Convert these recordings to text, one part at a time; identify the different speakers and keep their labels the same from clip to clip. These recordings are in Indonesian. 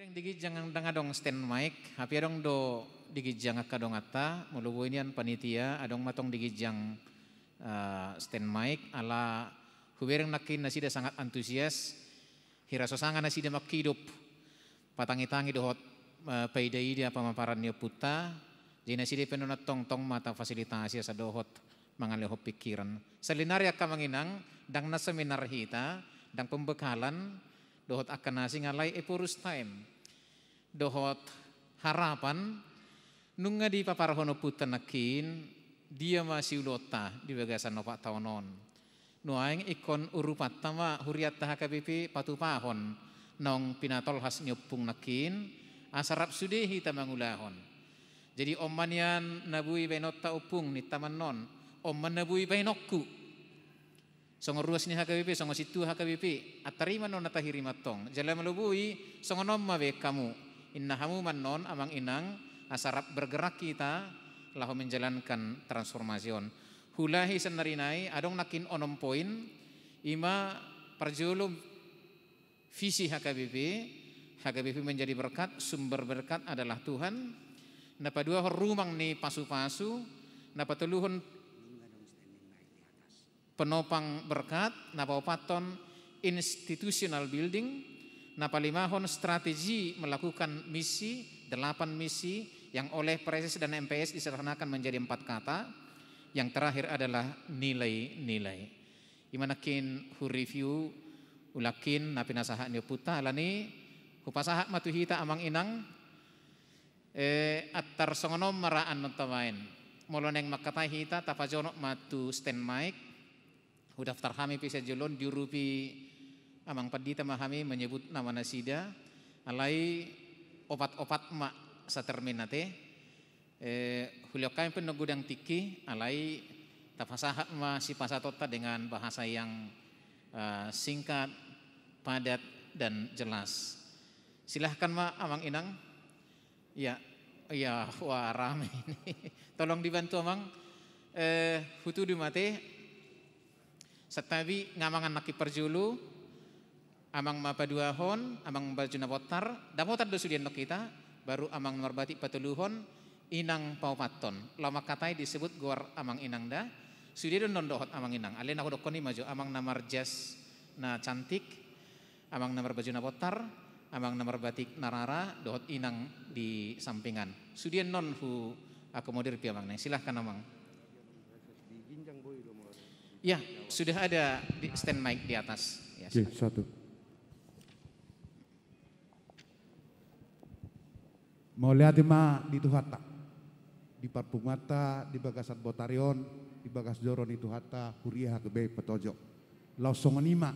Speaker 1: Hubereng digijang dangadong stand mic, hapi adong do digijang akadong ata, mulubo inian panitia adong matong digijang stand mic ala hubereng nakin na sida sangat antusias, hirasosangan na sida makidup, patangi-tangi dohot paidai dia pamaparan niyo puta, jadi na sida penunat tong-tong mata fasilitasi sa dohot mangalihop pikiran. Salinarya ka manginang, dang na seminar hita, dang pembekalan, dohot akan nasi ngalai epurus time dohot harapan nunga di paparhono putan nakin dia masih ulota di bagasan no pak taonon nuaing ikon urupat tama huriat HKBP patupahon nong pinatol has nyopung nakin asarap sudehi tamangulahon jadi oman yan nabui benota upung ni taman non oman nabui benokku songo ruas ni HKBP, songo situ HKBP, atarima non natahiri matong. Jala melubui, songo nom mabe kamu. Innahamu manon amang inang asarap bergerak kita lahu menjalankan transformasion. Hulahi senarinai adong nakin onom poin ima perjulum visi HKBP. HKBP menjadi berkat, sumber berkat adalah Tuhan. Napa dua rumang ni pasu-pasu, napa teluhun penopang berkat, napa paton institutional building, napa limahon strategi melakukan misi, 8 misi yang oleh Preses dan MPS disederhanakan menjadi 4 kata. Yang terakhir adalah nilai-nilai. Imanakin hu review ulakin napi nasaha ni puta alani hupasaha matuhita amang inang attar songonom maraan nontomain. Moloneng makatahita tapajono matu stand mic. Daftar kami bisa jelon diurupi amang padita mahami menyebut nama nasida alai opat-opat mak saterminate hulio kami pun gudang tiki alai tapasahat ma si pasatota dengan bahasa yang singkat, padat dan jelas. Silahkan ma amang inang. Ya, wah rame ini. Tolong dibantu amang hutu di mate. Setabi ngamangan naki perjulu, amang mapaduahon, amang bajuna botar, damotar do sudian kita, baru amang marbati patuluhon, inang paupaton. Lama katai disebut goar amang inang da, sudian nondohot amang inang. Alin aku dokoni maju, amang namar jas na cantik, amang namar bajuna botar, amang namar batik narara, dohot inang di sampingan. Sudian non hu akomodir pi amang nang. Silahkan amang. Ya, sudah ada di stand mic di atas. Ya,
Speaker 2: oke, satu. Mau lihat ma di Tuhata, di Parpumata, di Bagasat Botarion, di Bagas Joron itu Hata, Huriah Gebe Petojo. Lausong nima,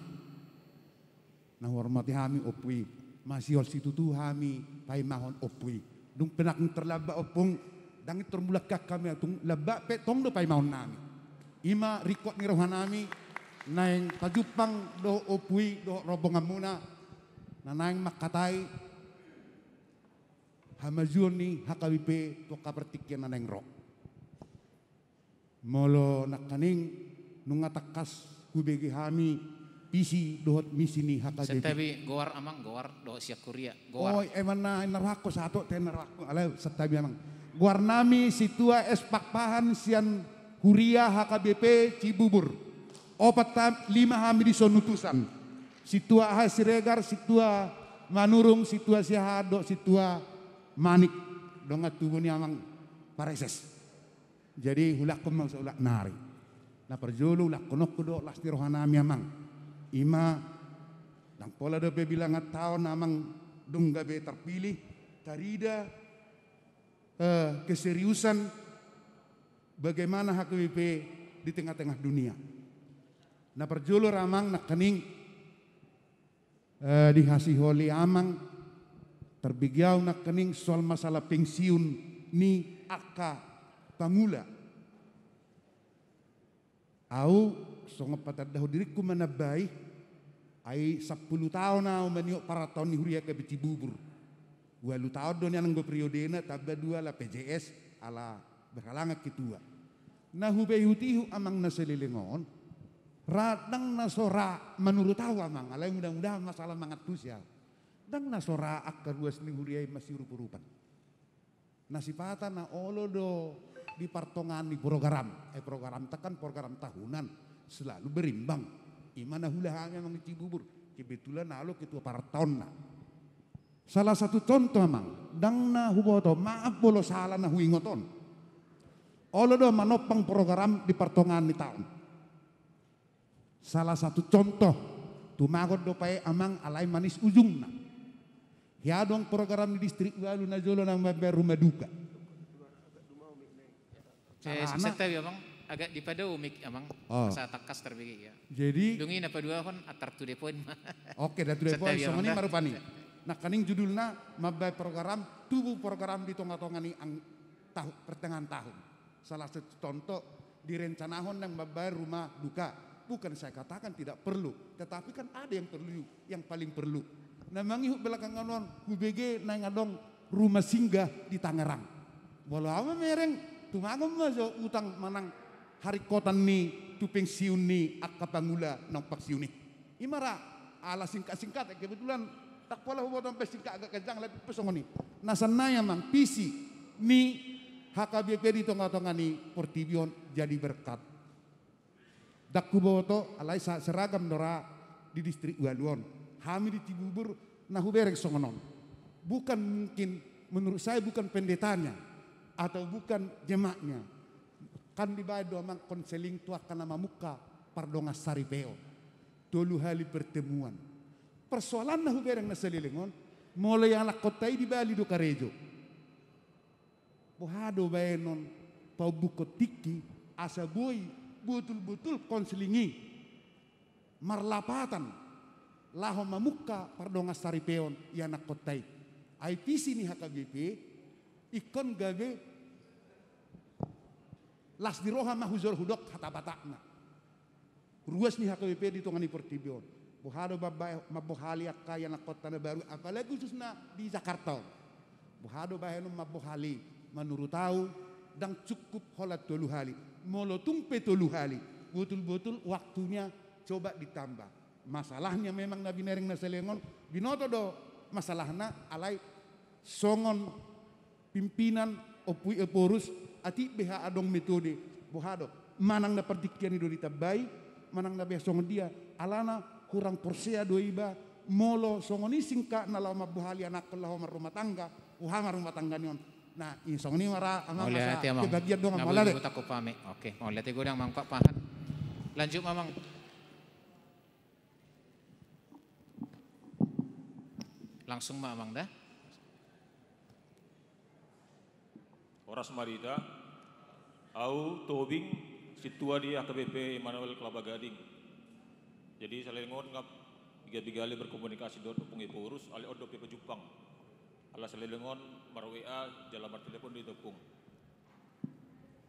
Speaker 2: nah hormati hami opui, masih hol situ tu hami, pai mahon opui. Dung penak terlaba opung, dangit termulak kami atung laba petong do pai mahon nami. Ima rikot ni rohanami naing tajupang do opui do robongan muna na naing makatai hamajuan ni HKBP to kapertikyan na naing ro molo nakaning nungatakas hubegi hami pisi dohot misi ni HKBP
Speaker 1: setabi goar amang goar do siak kuria goar
Speaker 2: oy eman na narako satu tenarako alay setabi amang goar nami situa espakpahan sian Huria HKBP Cibubur. 5 hami di sonutusan. Situa Hasiregar, situa Manurung, situa Siahado, situa Manik. Dongat tubuh ni amang pareses. Jadi hulak kemang seulak nari. Na perjulu ulak konok kudo lasti rohanami amang. Ima nang pola dope bilang tahun amang dunggabe terpilih. Tarida keseriusan bagaimana HKBP di tengah-tengah dunia. Nah perjulu ramang nak kening dihasih holi amang terbigyau nak kening soal masalah pensiun ni aka pangula. Au songo patad dahu diriku manabai ai 10 tahun au maniok para tahun ni huria ke Cibubur. 2 tahun don yang nggo periodena tabda 2 la PJS ala berhalangan ketua. Nah hubeyutihu amang naselilingon radang nasora menurut tahu amang alai mudah-mudahan masalah mangat tusia dang nasora akka ruas ni huriai masih rupa-rupan. Nasipata na olo do di partongan ni program tekan program tahunan selalu berimbang. Imana hulahanya mang Cibubur kebetulan nalo ketua parton na. Salah satu contoh mang dang na huboto maaf bolo salah na huingoton. Olo do manopang program di partongan ni tahun. Salah satu contoh tumagot do pae amang alai manis ujung na. Ya dong program di distrik walu na jolo na rumah duka.
Speaker 1: Seta ya bang, agak dipada umik amang, masa takas terbagi ya.
Speaker 2: Jadi,
Speaker 1: dungi napa dua kon atar tu depoin.
Speaker 2: Oke, datu depoin sama ni marupani. Nah kaning judulna mabai program tubuh program di tonga-tonga ni pertengahan tahun. Salah satu contoh direncanahon yang mabai rumah duka. Bukan saya katakan tidak perlu, tetapi kan ada yang perlu, yang paling perlu. Namang ihu belakangan non, UBG naik ngadong rumah singgah di Tangerang. Walau apa mereng, tumangom maso utang manang hari kota ni, tu pensiun ni, akka pangula nang pensiun ni. Imara ala singkat-singkat, kebetulan tak pola hubo sampai singkat agak kejang lagi pesong ni. Nasanaya mang pisi ni HKBP di tengah-tengah ni Portibion jadi berkat. Dak kuboto alai seragam dora di distrik Waluon. Kami di Cibubur nahu berek songonon. Bukan mungkin menurut saya bukan pendetanya atau bukan jemaatnya. Kan dibayar doang konseling tua kana mamuka pardongas saripeo. Tolu hali pertemuan. Persoalan nahu berek na selilingon mulai anak kotai di Bali do Karejo. Bohado bayenon pau buko tiki asa boy betul-betul konselingi marlapatan lahom mamuka pardongas saripeon ya nak kotai. IPC ni HKBP ikon gabe las diroha mahuzor hudok hatabatakna. Ruas ni HKBP di tongani Portibion. Bohado babay mabohali akka ya nak kota na baru apalagi khususnya di Jakarta. Bohado bahenum mabohali menurut tahu dan cukup holat tolu hali. Molotung pe tolu hali. Betul-betul waktunya coba ditambah. Masalahnya memang Nabi Nereng Naselengon binoto do masalahnya alai songon pimpinan opui eporus ati BH adong metode bohado manang na perdikian do ditabai manang na songon dia alana kurang porsea do iba molo songoni singka na lama bohali anak lahoma rumah tangga uhama rumah tangga nion. Nah ini songoni mara amang masa kebagian dong amala de.
Speaker 1: Oke, mau lihat gue yang mangkok pahat. Lanjut mamang. Langsung mamang dah.
Speaker 3: Horas Marita, au tobing situa di AKBP Immanuel Kelapa Gading. Jadi salengon ngap bigali berkomunikasi dot pungi purus ali odo pe Jepang. Ala salengon mar WA jalan mar telepon di tepung.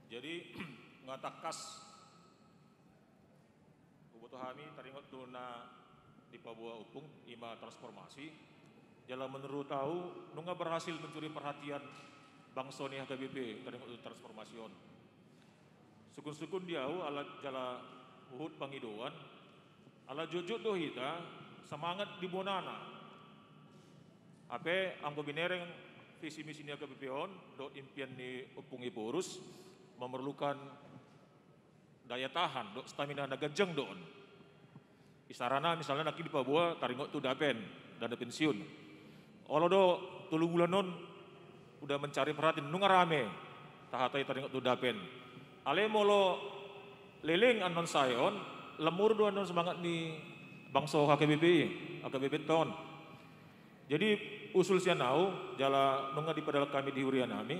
Speaker 3: Jadi ngatakas uboto hami taringot tuna di Papua Upung ima transformasi. Jalan menurut tahu nunga berhasil mencuri perhatian Bang Sony HKBP taringot transformation. Sukun-sukun diau ala jala uhud pangidoan ala jujut dohita semangat di bonana. Ape anggo binereng visi misi ni HKBP on do impian ni Upung Iborus memerlukan daya tahan do stamina na gajeng doon. Isarana misalnya naki di Papua taringot tu dapen dana pensiun. Olo do tulu bulan non udah mencari perhatian nunga rame tahatai taringot tu dapen. Ale molo leleng anon sayon lemur do anon semangat ni bangso HKBP ton. Jadi usul sianau jala nunga di padal kami di hurian nami.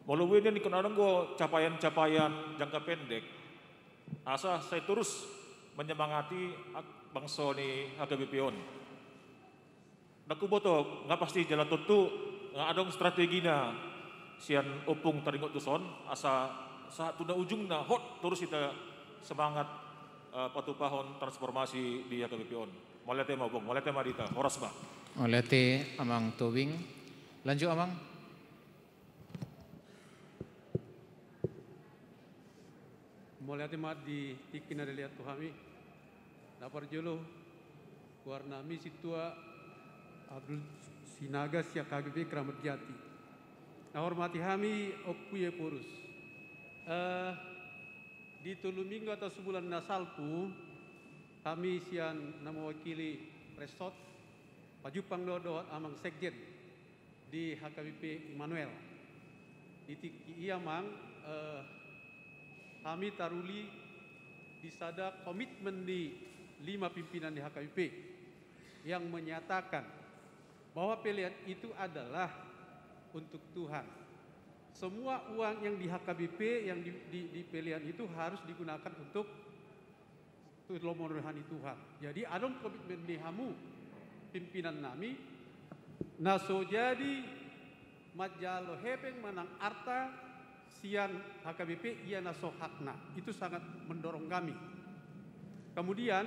Speaker 3: Molo weden ikon adong go capaian-capaian jangka pendek. Asa saya terus menyemangati bangso ni HKBP on. Naku boto nggak pasti jalan tentu nggak adong strategi na sian Upung taringot tuson asa saat tunda ujung na hot terus kita semangat patupahon transformasi di HKBP on. Molete mabong, molete marita, horas ba.
Speaker 1: Molete amang tobing. Lanjut amang.
Speaker 4: Molete mat di tikin ada lihat tuhami. Dapar jolo warna misi tua Abdul Sinaga Sia KBP Kramat Jati. Nah, hormati kami Opuye Porus. Di tulu minggu atau sebulan nasalpu, kami sian mewakili resort Pajupang Dodo amang sekjen di HKBP Immanuel. Di iya mang kami taruli disada komitmen di 5 pimpinan di HKBP yang menyatakan bahwa pilihan itu adalah untuk Tuhan. Semua uang yang di HKBP yang di pilihan itu harus digunakan untuk merohani Tuhan. Jadi adong komitmen di hamu pimpinan nami naso jadi majalo hepeng manang arta sian HKBP ia naso hakna. Itu sangat mendorong kami. Kemudian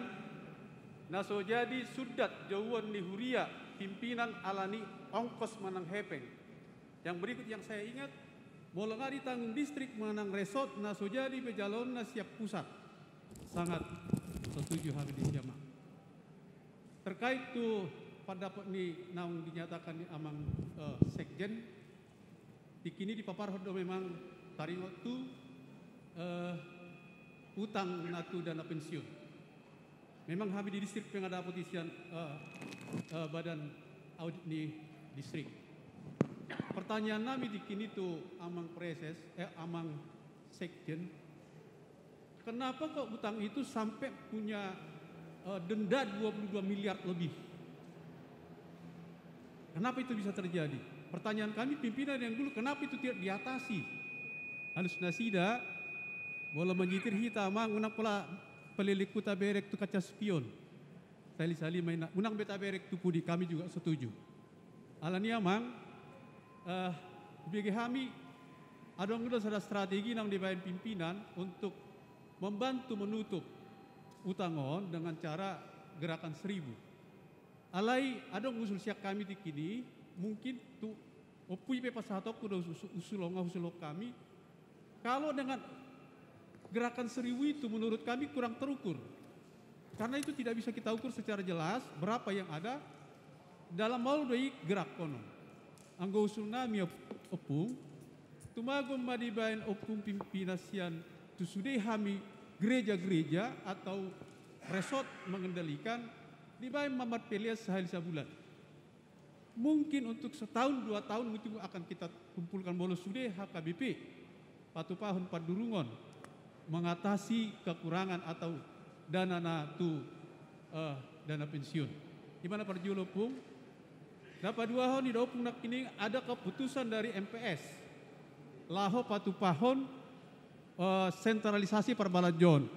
Speaker 4: naso jadi sudat jauhan di huria pimpinan alani ongkos manang hepeng. Yang berikut yang saya ingat, boleh nggak ditanggung distrik manang resort naso jadi bejalon na siap pusat. Sangat setuju hari di siama. Terkait tuh pada ni naung dinyatakan ni amang sekjen dikini di papar hodo memang taring waktu utang natu dana pensiun. Memang habis di distrik pengada petisian badan audit ni distrik. Pertanyaan kami di kini tuh amang amang sekjen, kenapa kok utang itu sampai punya denda 22 miliar lebih? Kenapa itu bisa terjadi? Pertanyaan kami pimpinan yang dulu, kenapa itu tidak diatasi? Halus nasida, bola menjitir hita amang unang pula pelilik kuta berek tu kaca spion. Sali-sali main unang beta berek tu pudi kami juga setuju. Alani amang bagi kami ada strategi yang dibayar pimpinan untuk membantu menutup utangon dengan cara gerakan 1000. Alai ada usul siak kami di kini mungkin tu opui pepas satu kuda usul kami kalau dengan gerakan 1000 itu menurut kami kurang terukur karena itu tidak bisa kita ukur secara jelas berapa yang ada dalam mau dari gerak kono. Anggo usul nami opung tumagom madibayan opung pimpinasian tu sudah kami gereja-gereja atau resort mengendalikan dibayar mamat pelias sehari sebulan. Mungkin untuk setahun 2 tahun itu akan kita kumpulkan bolos sudah HKBP patu pahun padurungon mengatasi kekurangan atau dana dana pensiun. Di mana perjulo pung dapat 2 tahun di dopung nak ini ada keputusan dari MPS laho patu pahon sentralisasi perbalajon.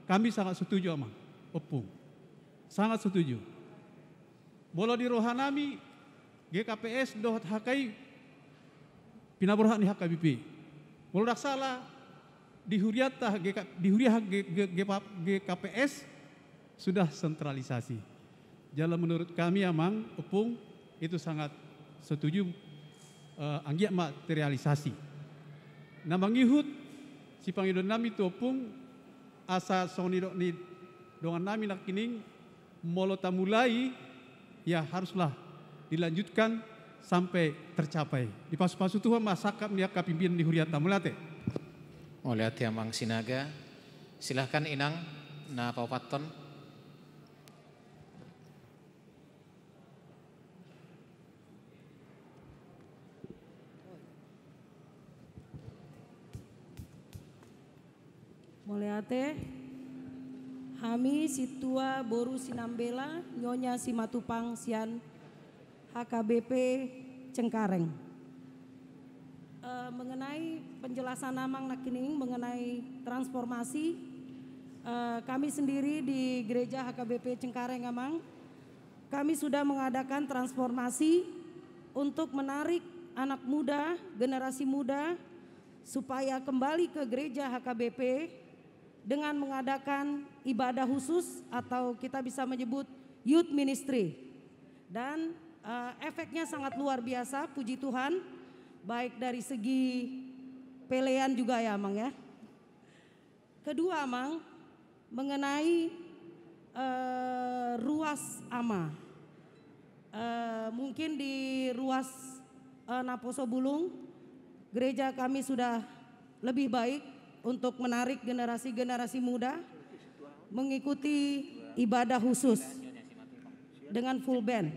Speaker 4: Kami sangat setuju amang opung. Sangat setuju. Bolo di rohanami GKPS dohat hakai pinaburhan di HKBP. Bolo dak salah di huriata di huriah GKPS sudah sentralisasi. Jalan menurut kami amang opung itu sangat setuju anggiak materialisasi. Namang ihut si pangidon nami itu opung asa soni ni dongan nami nak kining molo tamulai ya haruslah dilanjutkan sampai tercapai. Di pasu-pasu Tuhan masakap niak pimpinan di huriat tamulate.
Speaker 1: Oleh hati amang Sinaga, silahkan inang na paupaton.
Speaker 5: Moleate Hami Situa Boru Sinambela Nyonya Simatupang Sian HKBP Cengkareng. Mengenai penjelasan Amang Nakining mengenai transformasi, kami sendiri di Gereja HKBP Cengkareng Amang, kami sudah mengadakan transformasi untuk menarik anak muda, generasi muda supaya kembali ke gereja HKBP dengan mengadakan ibadah khusus atau kita bisa menyebut youth ministry. Dan efeknya sangat luar biasa, puji Tuhan, baik dari segi pelean juga ya Amang ya. Kedua Amang, mengenai ruas ama. Mungkin di ruas Naposo Bulung, gereja kami sudah lebih baik untuk menarik generasi-generasi muda mengikuti ibadah khusus dengan full band.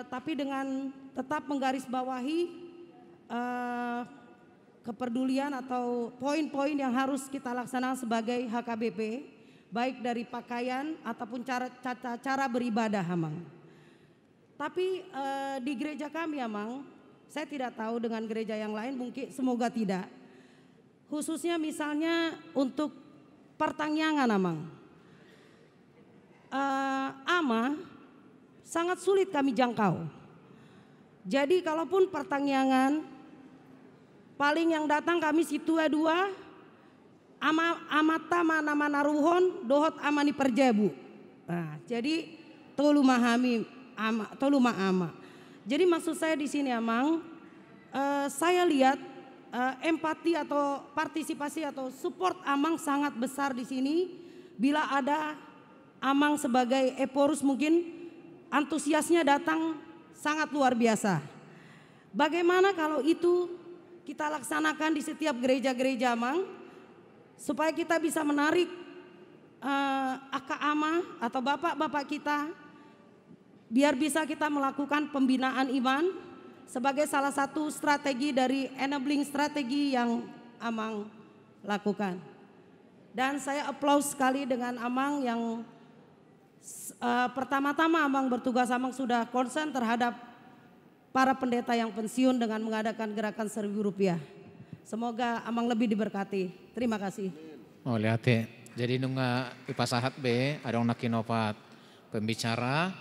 Speaker 5: Tapi dengan tetap menggarisbawahi kepedulian atau poin-poin yang harus kita laksanakan sebagai HKBP, baik dari pakaian ataupun cara beribadah, Amang. Tapi di gereja kami, Amang, saya tidak tahu dengan gereja yang lain, mungkin semoga tidak. Khususnya misalnya untuk pertangyangan, Amang. Ama sangat sulit kami jangkau. Jadi kalaupun pertangyangan, paling yang datang kami situa dua, amata mana naruhon, dohot amani perjebu. Nah, jadi tolu mahami, tolu ama. Jadi maksud saya di sini, Amang, saya lihat empati atau partisipasi atau support Amang sangat besar di sini. Bila ada Amang sebagai Eporus, mungkin antusiasnya datang sangat luar biasa. Bagaimana kalau itu kita laksanakan di setiap gereja-gereja, Amang, supaya kita bisa menarik Aka Ama atau bapak-bapak kita, biar bisa kita melakukan pembinaan iman sebagai salah satu strategi dari enabling strategi yang Amang lakukan. Dan saya applause sekali dengan Amang yang pertama-tama Amang bertugas, Amang sudah concern terhadap para pendeta yang pensiun dengan mengadakan gerakan Rp1.000. Semoga Amang lebih diberkati. Terima kasih.
Speaker 1: Oh, lihat ya. Jadi nunga ipasahat be, ada orang nakinopat pembicara.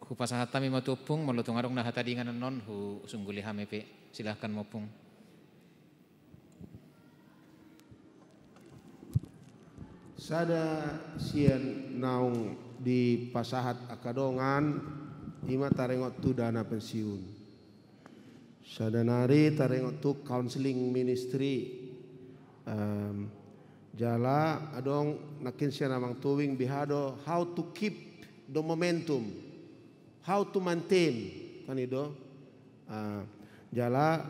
Speaker 1: Hupasahat kami matupung, melutung adong nah tadi dengan non hu sungguli hamepe. Silahkan mopung.
Speaker 6: Sada sian naung di pasahat akadongan ima tarengot tu dana pensiun. Sada nari tarengot tu counseling ministry. Jala adong nakin siya namang tuwing bihado how to keep the momentum, how to maintain kanido. Jala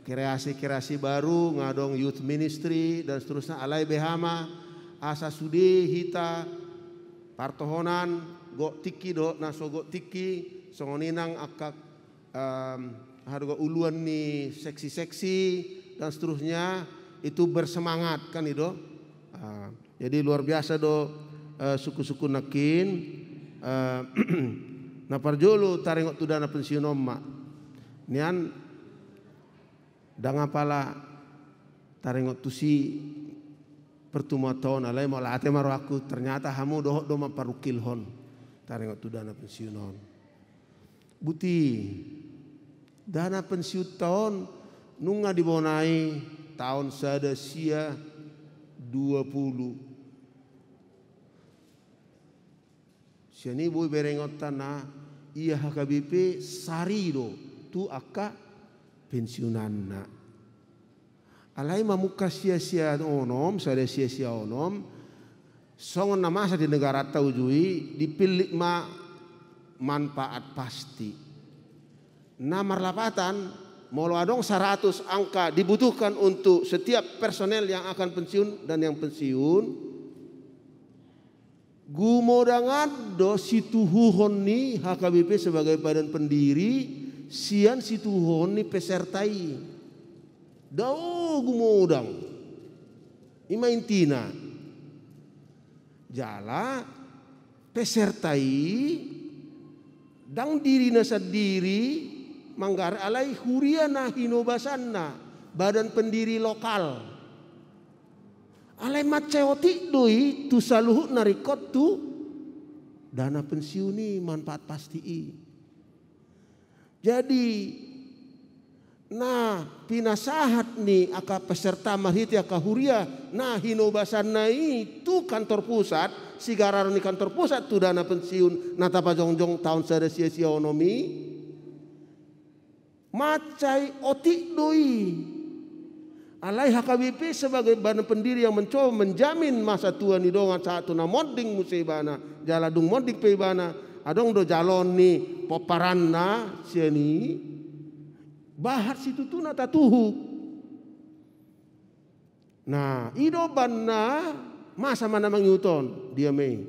Speaker 6: kreasi-kreasi baru ngadong youth ministry dan seterusnya alai behama asa sudi hita partohonan go tiki do naso go tiki songoninang akak harga uluan ni seksi-seksi dan seterusnya itu bersemangat kan itu. Jadi luar biasa do suku-suku nakin na parjolo tarengot tu dana pensiun omma nian danga pala tarengot tu si pertemuan tahun alai mau late maro aku ternyata hamu doh do maparukil hon tarengot tu dana pensiun hon buti dana pensiun tahun nunga dibonai tahun sada sia 20 siani boy berengot tanah iya HKBP sarido tu aka pensiunanna alai mamuka sia-sia onom sada sia-sia onom songon nama sa di negara taujui dipilih ma manfaat pasti namar lapatan molo adong 100 angka dibutuhkan untuk setiap personel yang akan pensiun dan yang pensiun gumodangan do situhuhon ni HKBP sebagai badan pendiri sian situhuhon ni pesertai dao gumodang ima intina jala pesertai dang diri nasa diri manggar alai huria na hinobasanna badan pendiri lokal alai maceoti doi tu saluhu narikot tu dana pensiuni manfaat pasti. Jadi nah pinasahat ni aka peserta marhiti aka huria nah hinobasanna itu kantor pusat sigararon ni kantor pusat tu dana pensiun nata pajongjong tahun sada sia-sia onomi macai otik doi Alai HKBP sebagai badan pendiri yang mencoba menjamin masa tua ni dongan satu na modding musibana jaladung modding peibana adong do jalon ni poparanna siani bahat situ tuna tatuhu. Nah ido banna masa mana mangyuton dia mei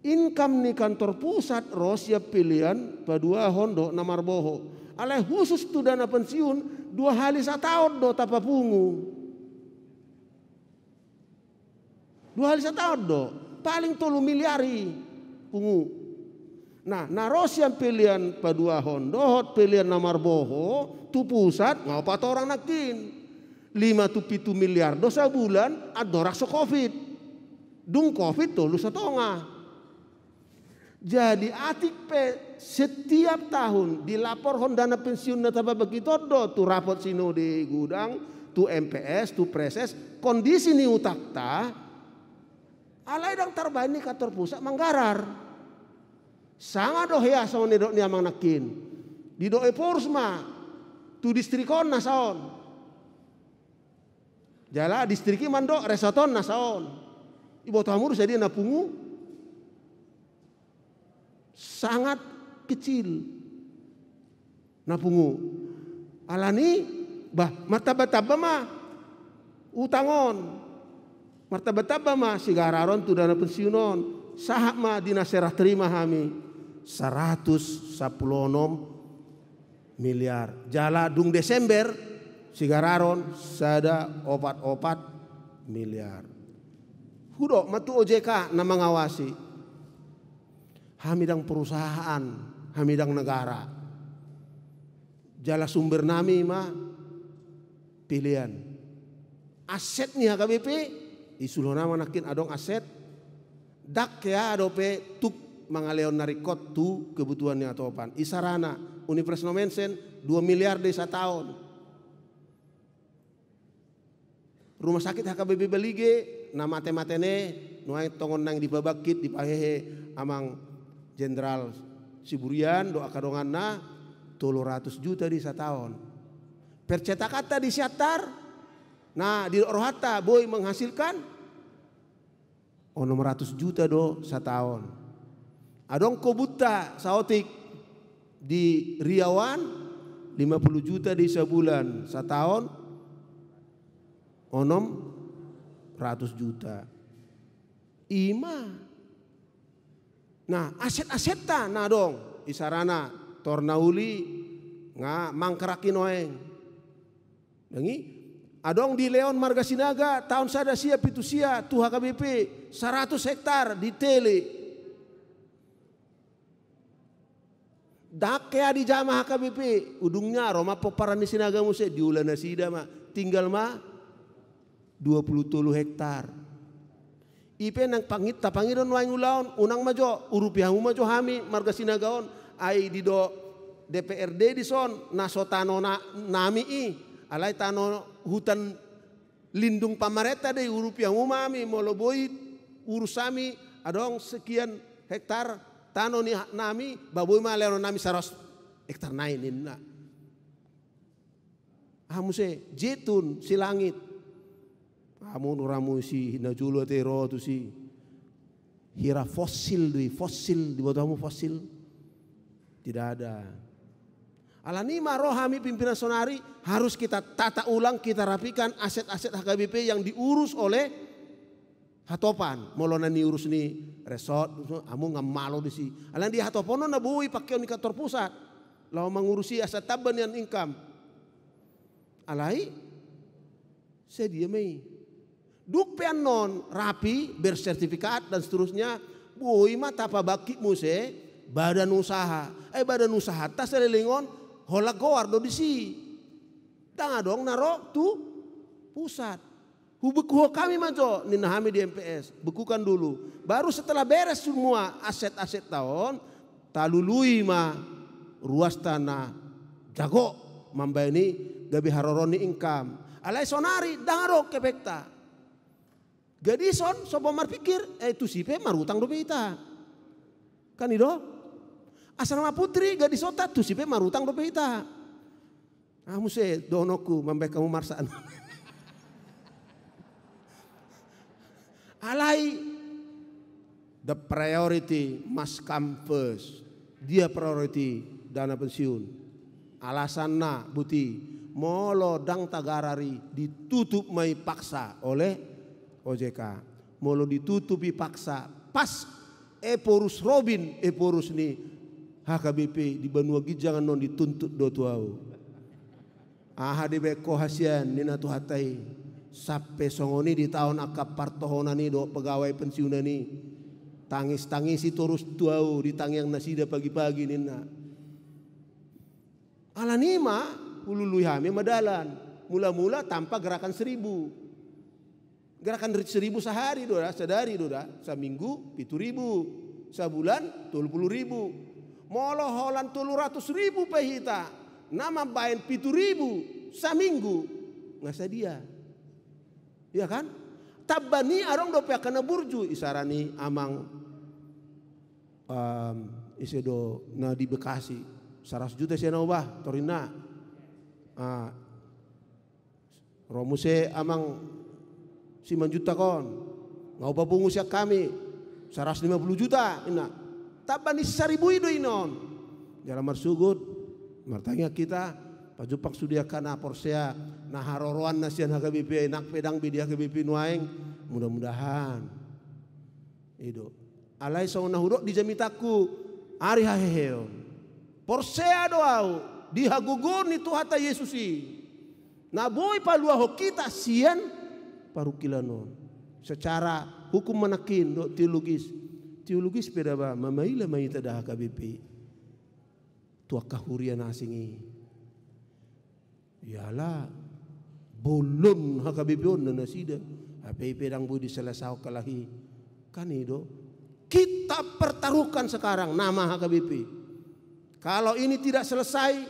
Speaker 6: income ni kantor pusat Rosia pilihan padua hondo namar boho alai khusus tu dana pensiun 2 kali 1 tahun do tapapungu 2 kali 1 tahun do paling 3 miliari pungu. Nah naros yang pilihan padua hondo pilihan namar boho tu pusat ngapa orang nakin 5-7 miliar do sebulan adorak so covid dung covid tuh lu satonga. Jadi atik pe setiap tahun dilapor dana pensiun nataba begitu do tu rapot sino di gudang tu MPS tu preses kondisi ni utakta alai dang tarbani kantor pusat manggarar sangat do ya saone do ni amang nakin di do eporsma tu distrikon nasaon jala distriki mando resoton nasaon ibu tamur jadi napungu sangat kecil napungu alani bah martabat-tabah mah utangon martabat-tabah mah sigararon tu dana pensiunon sahak mah dina serah terima kami 116 miliar jala dung Desember sigararon sada 4 miliar hudo matu OJK na mengawasi hamidang perusahaan, hamidang negara. Jala sumber nami mah pilihan. Aset nih HKBP, isulo nama nakin adong aset. Dak ya adope tuk mangaleon narikot tu kebutuhannya atopan. Isarana Universitas Nomensen 2 miliar desa tahun. Rumah sakit HKBP Belige nama matene nuai tongon nang dibabakit dipahehe amang Jenderal Siburian doa kadongan na 300 juta di setahun. Percetak kata di Siatar. Nah di Rohata boy menghasilkan 600 juta do setahun. Adong Kobuta Saotik di Riawan 50 juta di sebulan setahun 600 juta. Ima. Nah aset-aseta nah dong isarana tornauli nga mangkarakin oeng. Dengi adong di Leon Marga Sinaga tahun sada sia pitu sia tu HKBP 100 hektar di tele. Dak kaya di jama HKBP udungnya Roma poparan di Sinaga muse di ulana sida mah tinggal mah 23 hektar. Ipe nang pangita pangiron waing ulaon unang majo urupiahu majo hami Marga Sinagaon ai di do DPRD di son nasotano nami i alai tano hutan lindung pamareta deh urupiahu mami moloboi urusami adong sekian hektar tano ni nami baboi malero nami 100 hektar nainin na hamuse jetun si langit kamu nuramu si najulo tero tu si hira fosil di bawahmu fosil tidak ada. Alani marohami pimpinan sonari harus kita tata ulang kita rapikan aset-aset HKBP yang diurus oleh hatopan. Molona ni urus ni resort, amu ngamalo di si. Alan di hatopono na bui pakai ni kantor pusat. Lalu mengurusi aset taban yang income. Alai saya diamai. Duk peanon rapi bersertifikat dan seterusnya bui mata apa baki muse badan usaha badan usaha tas lelingon hola goar do disi tanga dong narok tu pusat hubuku kami majo nina kami di MPS bekukan dulu baru setelah beres semua aset-aset tahun talului mah ruas tanah jago mambaini gabi haroroni income alai sonari dangarok kepekta. Gadison sopo marpikir itu sipe marutang do beita. Kan ido? Asrama putri gadisota tu sipe marutang do beita. Kamu se donoku mampai kamu marsaan. Alai the priority must come first. Dia priority dana pensiun. Alasanna buti molo dang tagarari ditutup mai paksa oleh OJK. Molo ditutupi paksa pas Eporus Robin Eporus ni HKBP di Banua Gijangan non dituntut do tuau. Aha di beko hasian nina tu hatai sampai songoni di tahun akap partohona ni do pegawai pensiunan ni tangis-tangisi terus tuau di tangiang nasida pagi-pagi nina. Ala nima ulului hame madalan mula-mula tanpa gerakan 1000. Gerakan 1000 sehari doda, sedari doda, seminggu 7.000, sebulan 30.000. Molo holan 200.000 pehita. Nama bain 7.000 seminggu nggak sedia. Ya kan? Tabani arong dope kana burju isarani amang isedo na di Bekasi 100 juta sena ubah torina. Romuse amang 9 juta kon. Ngau bungus ya kami 150 juta ina. Tabani 1.000 ido inon. Jalan marsugut martanya kita pajupak sudia kana porsea nah haroroan nasian HKBP nak pedang bidi HKBP nuaing mudah-mudahan itu alai sauna huruk di jamitaku ari haheheo porsea doau dihagugun itu hata Yesusi na boy palua ho kita sian parukilanon secara hukum manakin do teologis beda ba mamaila maita dah HKBP tua kahurian asingi yalah bolon HKBP on na nasida ape pedang budi selesau kalahi kan itu kita pertaruhkan sekarang nama HKBP kalau ini tidak selesai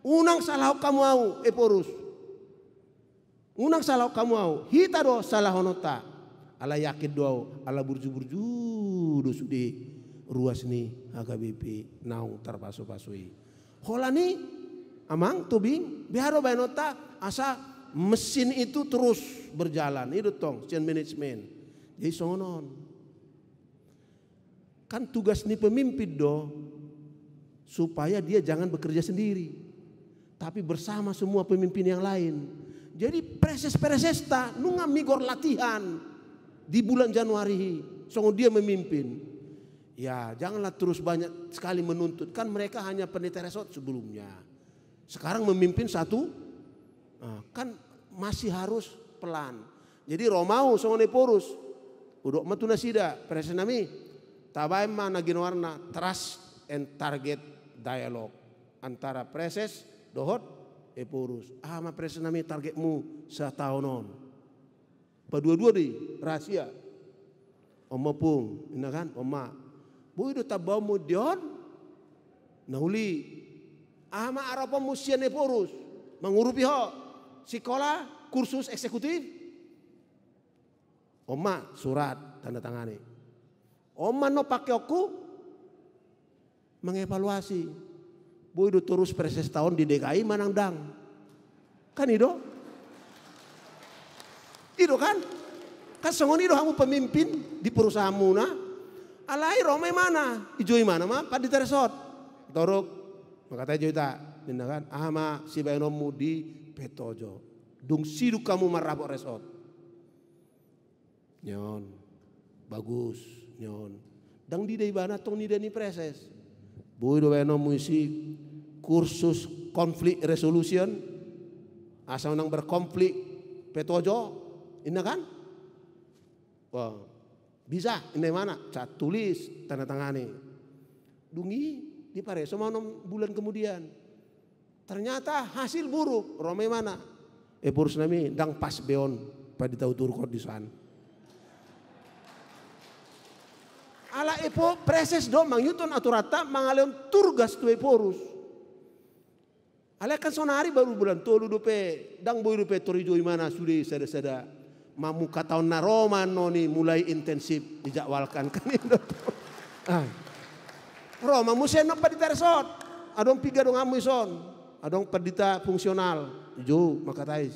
Speaker 6: unang salah kamu au Eporus unang salah kamu au hita do salah honota ala yakin do ala burju-burju do sudi ruas ni HKBP naung terpasu-pasui. Holani amang tubing biharo bainota asa mesin itu terus berjalan itu tong chain management. Jadi songonon. Kan tugas ni pemimpin do supaya dia jangan bekerja sendiri tapi bersama semua pemimpin yang lain. Jadi preses-presesta nunga migor latihan di bulan Januari songo dia memimpin. Ya janganlah terus banyak sekali menuntut. Kan mereka hanya pendeta resort sebelumnya. Sekarang memimpin satu. Kan masih harus pelan. Jadi Romau songone porus. Udok matuna sida. Presenami. Tabai mana ginoarna. Trust and target dialogue. Antara preses dohot Eporus. Ma presenami targetmu setahunon. Padua-dua di rahasia. Oma pung. Ini kan oma. Bui do tabau mo dion nauli ama arapa musian Eporus mengurupi ho sekolah kursus eksekutif oma surat tanda tangani oma no pakai aku mengevaluasi bui do terus preses tahun di DKI manang dang kan itu kan songoni do kamu pemimpin di perusahaanmu nah alai Rome mana? Ijoi mana mah? Padi teresot. Toruk. Makata ijoi tak. Nina kan? Ama si bainomu di petojo. Dung sidu kamu marabok resot. Nyon. Bagus. Nyon. Dang di ibana tong ni dani preses. Bui do bainomu isi kursus konflik resolution. Asal nang berkonflik petojo. Ina kan? Wah. Bisa, ini mana? Cat tulis, tanda tangani. Dungi, di Pareso mau 6 bulan kemudian. Ternyata hasil buruk. Rome mana? Eporus nami, dang pas beon. Pada tahu turkot di sana. Ala epo preses do, mangyuton aturata, mangaleon turgas tu Eporus. Ala kan sonari baru bulan tolu dope, dang boy dope torijoi mana sudi sada-sada. Mamuka tahun na Roma noni mulai intensif dijadwalkan kan itu. Roma musen no pa di teresot. Adong piga dong amu ison. adong perdita fungsional jo makatais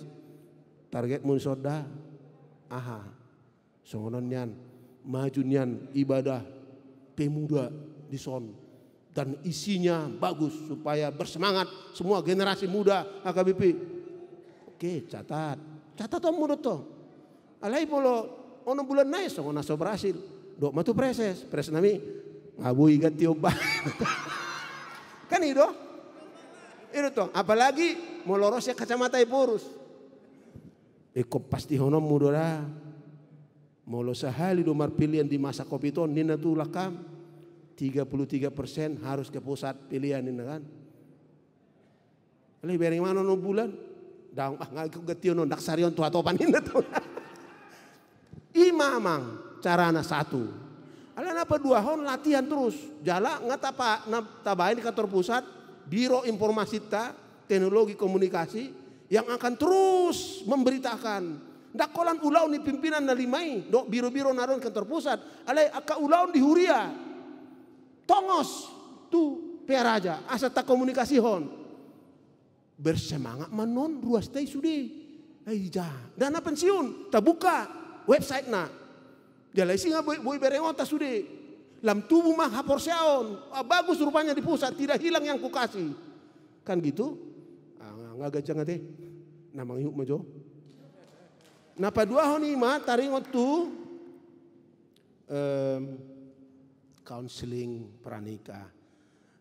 Speaker 6: target mun soda aha songonon nyan maju nyan ibadah pemuda di son dan isinya bagus supaya bersemangat semua generasi muda HKBP. Oke, catat om muda to alai polo ono bulan naik songona so berhasil dok matu preses nami ngabui ganti obat kan itu toh apalagi mau lorosnya kacamata Eporus pasti honom muda dah mau lo sehali do marpilian di masa kopiton nina tu lakam 33% harus ke pusat pilihan ini kan alai bereng mana no bulan daung ngaku getio no dak sarion tu atopan nina tu imamang carana satu. Alan apa 2 tahun latihan terus. Jala ngatapa tabain di kantor pusat, Biro Informasi Teknologi Komunikasi yang akan terus memberitakan. Dak kolan ulaun ni pimpinan na limai, dok biro-biro naron kantor pusat. Alai aka ulaun di Huria. Tongos tu peraja asa tak komunikasi hon. Bersemangat manon ruas teh sudi. Aija, dana pensiun terbuka website na jalai singa boy berengota sude lam tubuh mah hapor seon bagus rupanya di pusat tidak hilang yang kukasih kan gitu nggak gajang teh namang yuk majo napa 2 honi mah taringot tu counseling pranikah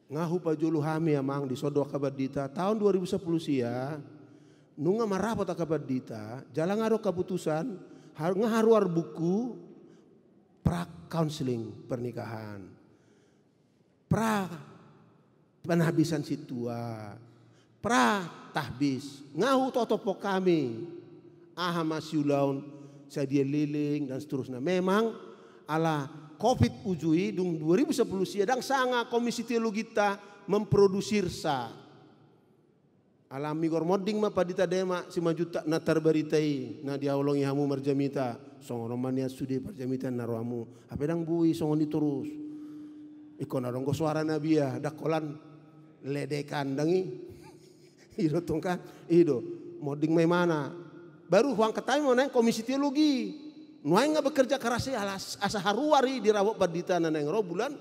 Speaker 6: ngahu pajulu hami amang di sodok kabadita tahun 2010 sia nunga marapat kabadita jalan ngaro keputusan ngaharuar buku pra counseling pernikahan, pra penhabisan situa, pra tahbis, ngahu totopo kami, aha masyulaun sadia liling dan seterusnya. Memang ala COVID ujui dung 2010 siadang sanga komisi teologi kita memprodusir sa. Alami gormoding ma padita dema 5 juta na tarbaritai na diawlongi hamu marjamita songono mania sudi parjamita naroamu apedang bui songoni terus ikon aronggo suara nabia dakolan ledekan dangi ido tongkan ido moding mai mana baru huang katai mau neng komisi teologi nuai nggak bekerja keras asa haruari dirawat padita na neng bulan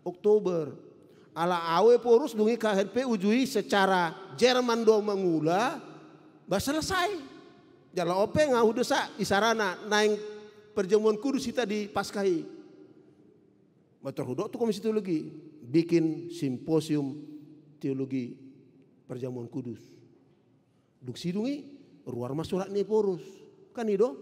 Speaker 6: Oktober ala awe porus dungi KHRP ujui secara Jerman do mangula ba selesai jala ope ngau desa isarana naing perjamuan kudus kita di Paskahi motor hudok tu komisi teologi bikin simposium teologi perjamuan kudus duk sidungi ruar masurat ni porus kan itu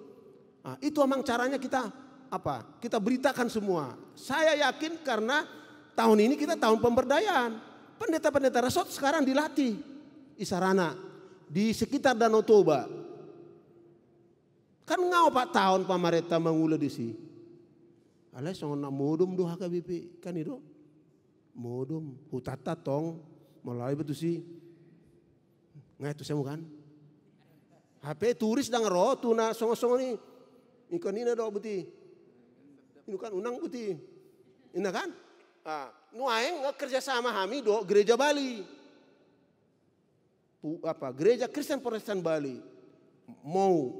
Speaker 6: itu amang caranya kita apa kita beritakan semua saya yakin karena tahun ini kita tahun pemberdayaan. Pendeta-pendeta resort sekarang dilatih isarana di sekitar Danau Toba. Kan ngau 4 tahun pamareta mangula di si. Alai songona modum do HKBP kan itu. Modum hutata tong mulai betul si. Ngai tu semu kan. HP turis dang ro tu na songo-songo ni. Ikon ina do beti. Ini kan unang beti. Ina kan? Nuaeng kerja sama kami do gereja Bali, gereja Kristen Protestan Bali mau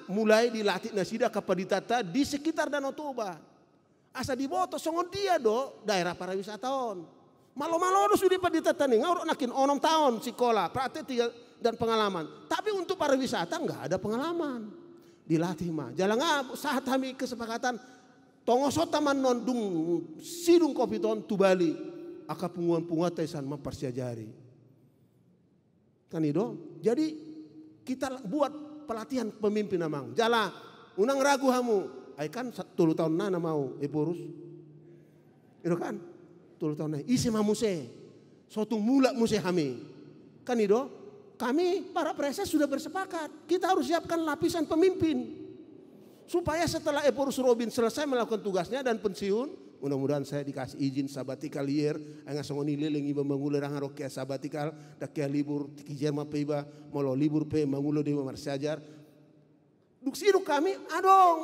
Speaker 6: mulai dilatih nasida kapaditata di sekitar Danau Toba, asa diboto songon dia do daerah para wisatawan, malo-malo do sudah paditata nih ngau nakin 6 tahun sekolah praktek dan pengalaman, tapi untuk para wisata nggak ada pengalaman, dilatih mah, jalan saat kami kesepakatan. Tongosota man non dung sidung kopiton tu Bali aka punguan-punguan taisan mempersiajari. Kan itu. Jadi kita buat pelatihan pemimpin amang. Jala unang ragu hamu. Ai kan 10 tahun na mau Eporus. Itu kan 10 tahun na. Isi mamuse. Sotung mula muse hami. Kan itu. Kami para preses sudah bersepakat. Kita harus siapkan lapisan pemimpin. Supaya setelah Eporus Robin selesai melakukan tugasnya dan pensiun, mudah-mudahan saya dikasih izin sabatikal year, anga songoni leleng iba mangulo ranga rokia sabatikal, dakia libur tikijer ma peiba, molo libur pe mangulo dewa marsajar. Duk siru kami adong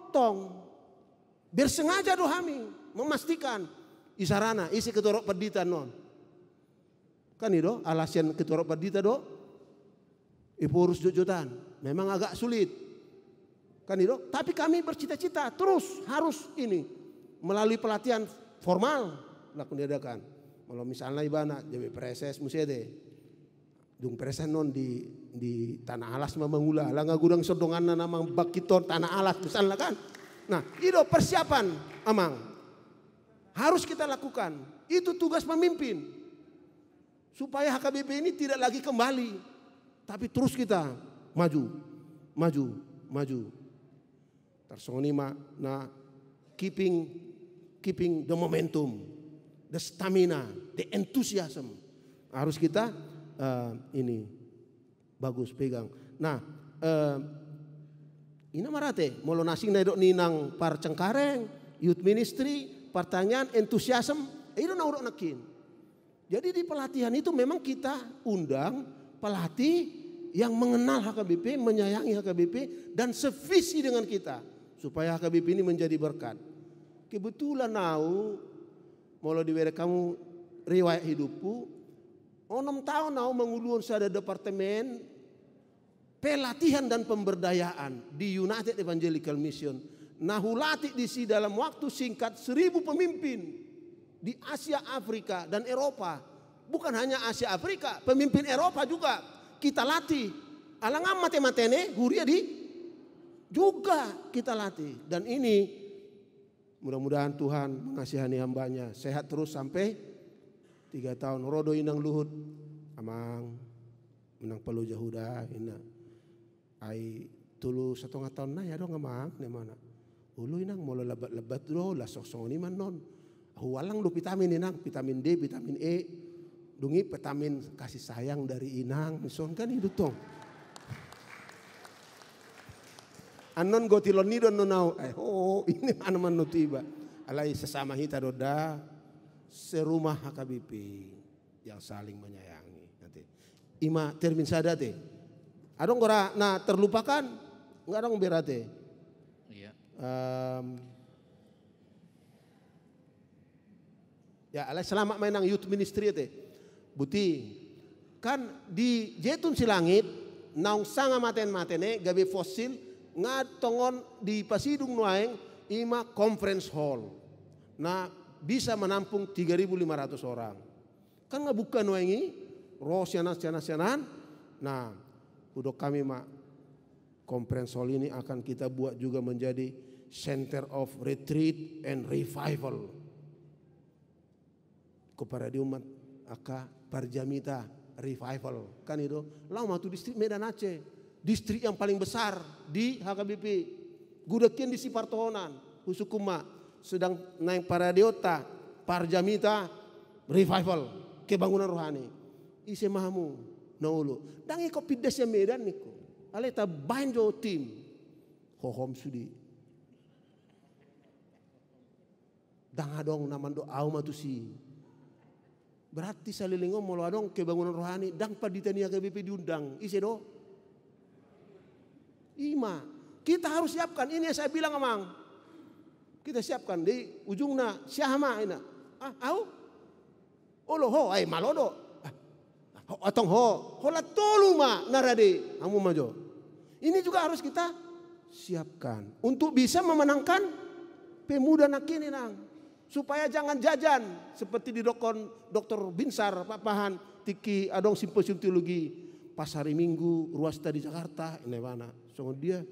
Speaker 6: tong. Bersengaja do kami memastikan isarana isi ketorok peditan non. Kan itu alasan ketua perdita do. Iporus jojotan. Memang agak sulit. Kan itu. Tapi kami bercita-cita terus harus ini melalui pelatihan formal laku diadakan. Kalau misalnya ibana jadi preses musede. Dung preses non di tanah alas mamangula. Langga gudang sodongan namang bakiton tanah alas misalnya kan. Nah, itu persiapan amang. Harus kita lakukan. Itu tugas pemimpin. Supaya HKBP ini tidak lagi kembali. Tapi terus kita maju. Tersongoni na keeping the momentum, the stamina, the enthusiasm. Harus kita ini bagus pegang. Nah, ini marate molo nasing na dok ninang par Cengkareng, youth ministry, pertanyaan enthusiasm, itu na urok nakin. Jadi di pelatihan itu memang kita undang pelatih yang mengenal HKBP, menyayangi HKBP dan sevisi dengan kita supaya HKBP ini menjadi berkat. Kebetulan molo diberi kamu riwayat hidupku, 6 tahun mengulun sada departemen pelatihan dan pemberdayaan di United Evangelical Mission. Hulati di si dalam waktu singkat 1000 pemimpin di Asia, Afrika dan Eropa. Bukan hanya Asia Afrika, pemimpin Eropa juga kita latih. Alangan mate-matene huria juga kita latih. Dan ini mudah-mudahan Tuhan mengasihani hambanya sehat terus sampai 3 tahun. Rodo inang luhut amang menang pelu jahuda ina. Ai tulu 1,5 tahun na ya dong amang ne mana. Ulu inang molo lebat-lebat do la sok-sok ni man non. Huwalang do vitamin inang, vitamin D, vitamin E. Dungi vitamin kasih sayang dari inang, mison kan itu tong. Anon gotilon ni don nonau. Ini mana man tiba. Alai sesama kita doda serumah HKBP yang saling menyayangi. Nanti ima termin sadate. Adong gora na terlupakan enggak dong berate. Iya. Ya alai selamat mainang youth ministry te. Buti kan di Jetun Silangit naung sanga maten-matene gabe fosil ngatongon di Pasidung Nuaeng ima conference hall. Nah bisa menampung 3.500 orang. Kan ngabuka Nuaengi sianan. Nah udok kami conference hall ini akan kita buat juga menjadi center of retreat and revival. Kepada di umat aka Parjamita revival kan itu lama tuh distrik Medan Aceh, distrik yang paling besar di HKBP. Gudekin di Sipartohonan Husukuma sedang naik Paradiota Parjamita revival kebangunan rohani ise mahamu naulu dan iko pidesnya Medan niko aleta banjo tim hohom sudi dangadong namando auma tu si. Berarti salilingom molo adong kebangunan rohani dang paditania HKBP diundang ise do. Ima kita harus siapkan ini yang saya bilang amang. Kita siapkan di ujungna syahma ina. Ho ai malodo. Atong hola toluma narade amu majo. Ini juga harus kita siapkan untuk bisa memenangkan pemuda nakini nang. Supaya jangan jajan seperti di Dr. Binsar Papahan tiki adong simposium teologi pas hari Minggu ruasta di Jakarta ini mana so dia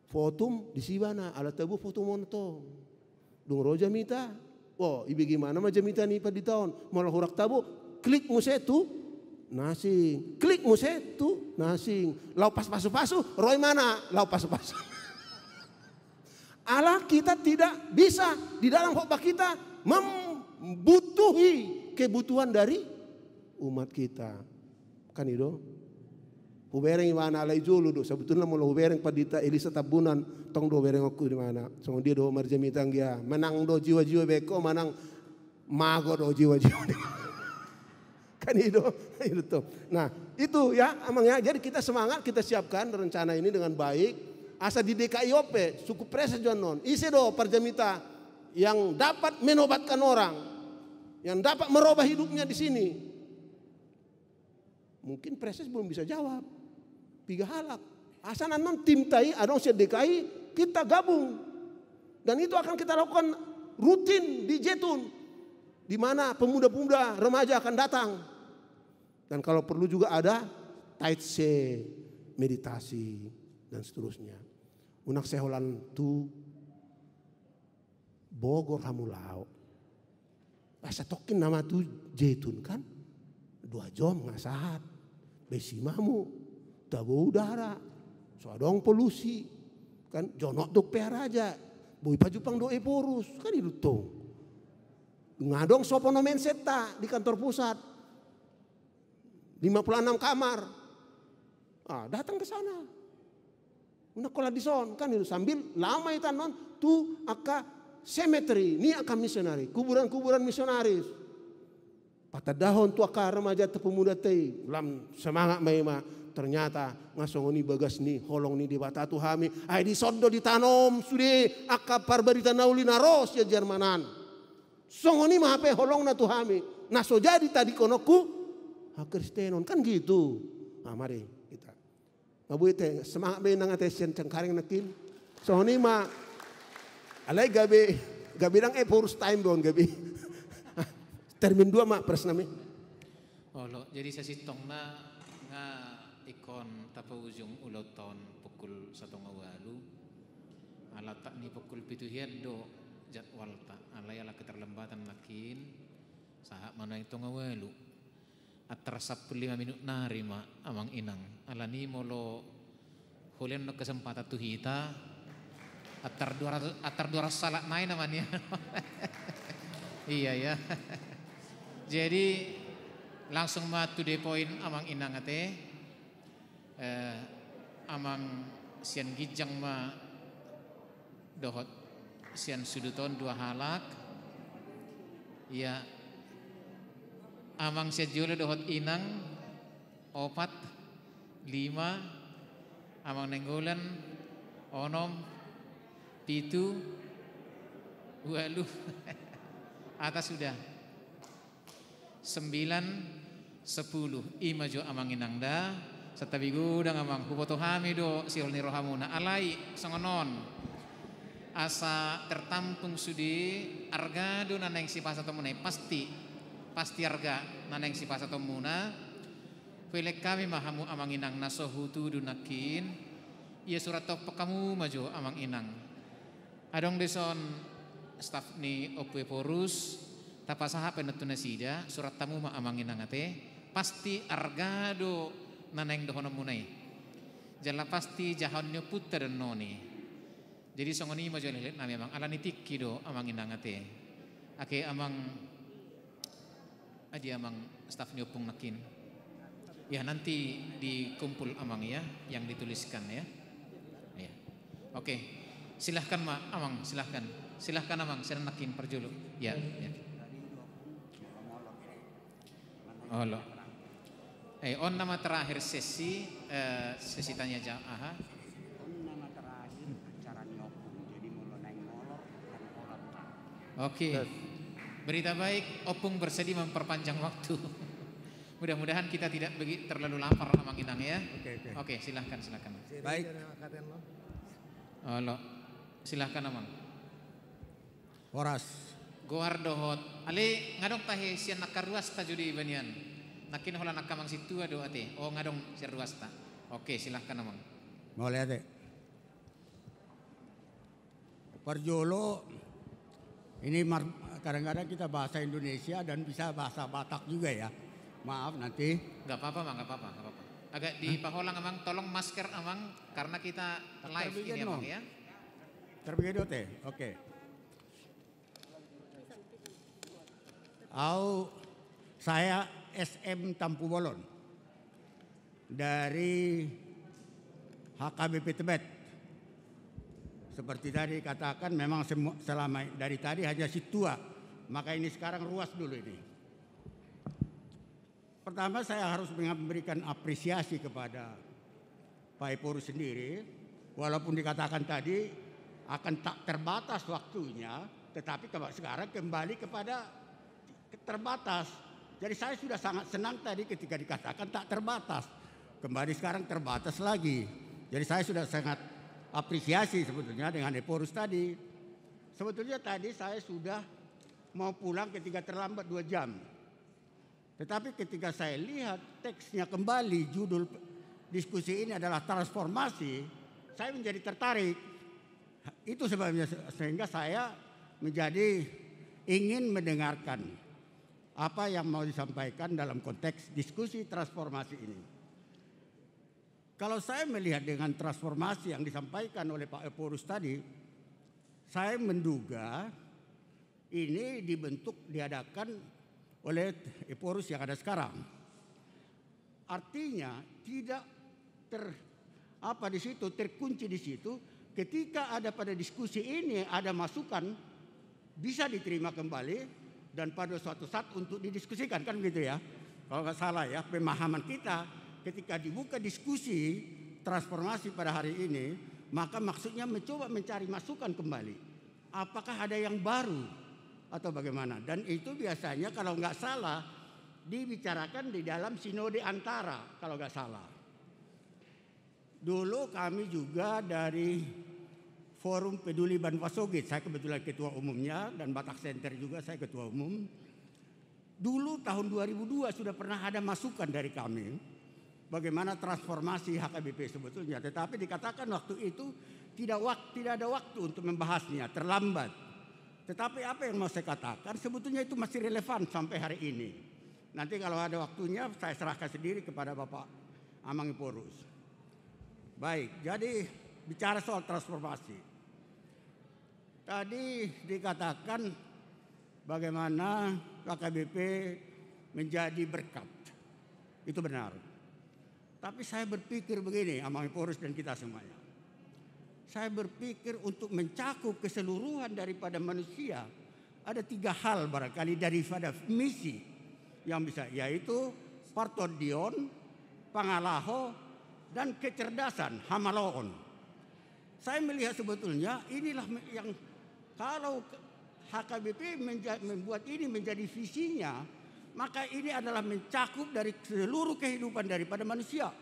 Speaker 6: fotum di sibana ala tabu foto monto dung roja mita ibi gimana mah jamita ni pada tahun malah hurak tabu klik musetu nasing klik musetu nasing lau pas pasu roy mana lau pasu Allah kita tidak bisa di dalam khotbah kita membutuhi kebutuhan dari umat kita. Kan itu? Hubereng mana alai julu do sebetulnya mau hubereng padita Elisa tabunan tong do bereng aku di mana. So dia do marjamitang dia menang do jiwa-jiwa beko menang mago do jiwa-jiwa. Kan itu tuh. Nah, itu ya amangnya jadi kita semangat kita siapkan rencana ini dengan baik. Asa di DKI OP, suku presa jonon, isi do Parjamita yang dapat menobatkan orang, yang dapat merubah hidupnya di sini. Mungkin Preses belum bisa jawab. Piga halak. Asal non tim tai, adong DKI, kita gabung. Dan itu akan kita lakukan rutin di Jetun. Di mana pemuda-pemuda remaja akan datang. Dan kalau perlu juga ada taitse, meditasi, dan seterusnya. Unak seholan tu Bogor Hamulau. Asa tokin nama tu Jetun kan. 2 jam ngasahat. Besimamu, tabo udara. Soadong polusi. Kan jonok dok PR aja. Boy pajupang do porus. Kan itu tong. Ngadong soponomen seta di kantor pusat. 56 kamar. Datang ke sana. Unak kola dison kan itu sambil lama itu non tu aka cemetery, ni aka misionari, kuburan-kuburan misionaris. Patah dahon tu aka remaja te pemuda teh, lam semangat mema ternyata ngasongoni bagas ni holong ni di batatu hami, ai di sondo ditanom sude aka parbarita nauli naros ya Jermanan. Songoni mah pe holong na tu hami, naso jadi tadi konoku Kristenon kan gitu. Mari kita. Mabuhi teh semangat be nang atesen cengkareng nakin. Songoni mah alai gabe nang first time don gabe. Termin 2 mak presnami.
Speaker 1: Lo jadi sesi tongna nga ikon tapa ujung uloton pukul 1 ngawalu. Ala tak ni pukul 7 do jadwal tak alai ala keterlambatan lakin sahak mana itu ngawalu. Atar 15 minit nari mak amang inang. Ala ni molo hulen no kesempatan tu hita. Atar 200 salat naik namanya. Iya ya. Jadi langsung ma to the point amang inang ate. Amang sian gijang ma dohot sian suduton 2 halak. Ya. Amang sian jule dohot inang 4 5 amang nenggolan onom 7 walu atas sudah 9 10 ima jo amang inangda satabi gudang amang huboto hami do siol ni rohamuna alai songonon asa tertampung sudi arga do naneng si pasatomuna pasti arga naneng si pasatomuna pelek kami mahamu amang inang nasohutu dunakin ia surat topok kamu maju amang inang adong deson staf ni opwe porus tapasaha penetuna sida surat tamu ma amang inang ate pasti argado naneng dohono munai jala pasti jahonnya puter noni jadi songoni maju lelet nami amang alani tikki do amang inang ate ake amang adi amang staf ni opung nakin ya nanti dikumpul amang ya yang dituliskan ya. Oke. Silahkan mak amang silahkan amang senakin perjulu ya. Halo. On nama terakhir sesi tanya jawab. Aha.
Speaker 7: On nama terakhir acara nyopung jadi mulai naik molor dan orang.
Speaker 1: Oke. Berita baik, opung bersedia memperpanjang waktu. Mudah-mudahan kita tidak terlalu lapar amang inang ya. Oke, silahkan.
Speaker 7: Baik.
Speaker 1: Halo. Silahkan amang.
Speaker 7: Horas.
Speaker 1: Goar dohot. Ali ngadong tahe sian nakaruas ta judi banian. Nakin hola nakamang situ ado ate. Oh ngadong sian ruas ta. Oke, silahkan amang.
Speaker 7: Mau lihat deh. Perjolo ini kadang-kadang kita bahasa Indonesia dan bisa bahasa Batak juga ya. Maaf nanti.
Speaker 1: Gak apa-apa mang, gak apa-apa. Agak dipaholang amang, tolong masker amang karena kita live ini amang ya.
Speaker 7: Terbegitu teh, oke. Saya SM Tampu Bolon dari HKBP Tebet. Seperti tadi katakan memang selama dari tadi hanya situa, maka ini sekarang ruas dulu ini. Pertama saya harus memberikan apresiasi kepada Pak Epuru sendiri, walaupun dikatakan tadi akan tak terbatas waktunya, tetapi sekarang kembali kepada terbatas. Jadi saya sudah sangat senang tadi ketika dikatakan tak terbatas. Kembali sekarang terbatas lagi. Jadi saya sudah sangat apresiasi sebetulnya dengan Eporus tadi. Sebetulnya tadi saya sudah mau pulang ketika terlambat 2 jam. Tetapi ketika saya lihat teksnya kembali, judul diskusi ini adalah transformasi, saya menjadi tertarik. Itu sebabnya sehingga saya menjadi ingin mendengarkan apa yang mau disampaikan dalam konteks diskusi transformasi ini. Kalau saya melihat dengan transformasi yang disampaikan oleh Pak Eporus tadi, saya menduga ini diadakan oleh Eporus yang ada sekarang. Artinya tidak terkunci di situ. Ketika ada pada diskusi ini ada masukan bisa diterima kembali dan pada suatu saat untuk didiskusikan, kan gitu ya. Kalau nggak salah ya, pemahaman kita ketika dibuka diskusi transformasi pada hari ini, maka maksudnya mencoba mencari masukan kembali. Apakah ada yang baru atau bagaimana? Dan itu biasanya kalau nggak salah dibicarakan di dalam sinode antara, kalau nggak salah. Dulu kami juga dari Forum Peduli Banvasogit, saya kebetulan ketua umumnya, dan Batak Center juga saya ketua umum. Dulu tahun 2002 sudah pernah ada masukan dari kami bagaimana transformasi HKBP sebetulnya, tetapi dikatakan waktu itu tidak ada waktu untuk membahasnya, terlambat. Tetapi apa yang mau saya katakan sebetulnya itu masih relevan sampai hari ini. Nanti kalau ada waktunya saya serahkan sendiri kepada Bapak Amang Eporus. Baik, jadi bicara soal transformasi. Tadi dikatakan bagaimana HKBP menjadi berkat. Itu benar. Tapi saya berpikir begini, Amang Eporus dan kita semuanya. Saya berpikir untuk mencakup keseluruhan daripada manusia, ada 3 hal barangkali daripada misi yang bisa, yaitu partodion, pangalaho, dan kecerdasan, hamaloon. Saya melihat sebetulnya inilah yang kalau HKBP membuat ini menjadi visinya, maka ini adalah mencakup dari seluruh kehidupan daripada manusia.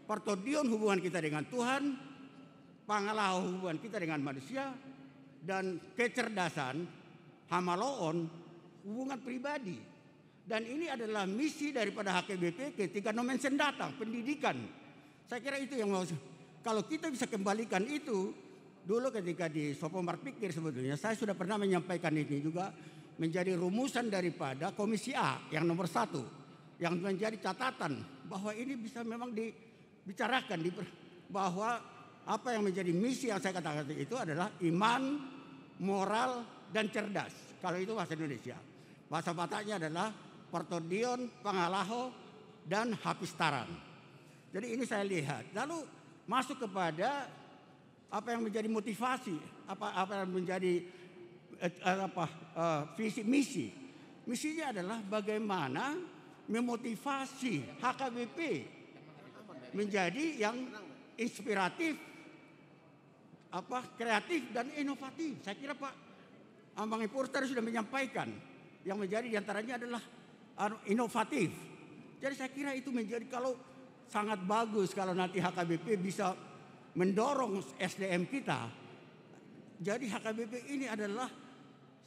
Speaker 7: Partodion hubungan kita dengan Tuhan, pangalaho hubungan kita dengan manusia, dan kecerdasan, hamaloon, hubungan pribadi. Dan ini adalah misi daripada HKBP ketika Nomensen datang, pendidikan. Saya kira itu yang mau, kalau kita bisa kembalikan itu, dulu ketika di Sopomar Pikir sebetulnya, saya sudah pernah menyampaikan ini juga, menjadi rumusan daripada Komisi A yang nomor 1, yang menjadi catatan bahwa ini bisa memang dibicarakan, bahwa apa yang menjadi misi yang saya katakan itu adalah iman, moral, dan cerdas. Kalau itu bahasa Indonesia. Bahasa Bataknya adalah partodion, pangalaho, dan hapistaran. Jadi ini saya lihat. Lalu masuk kepada apa yang menjadi motivasi, apa yang menjadi visi misi. Misinya adalah bagaimana memotivasi HKBP menjadi yang inspiratif, kreatif dan inovatif. Saya kira Pak Amang Eporus tadi sudah menyampaikan yang menjadi diantaranya adalah inovatif. Jadi saya kira itu menjadi kalau sangat bagus kalau nanti HKBP bisa mendorong SDM kita. Jadi HKBP ini adalah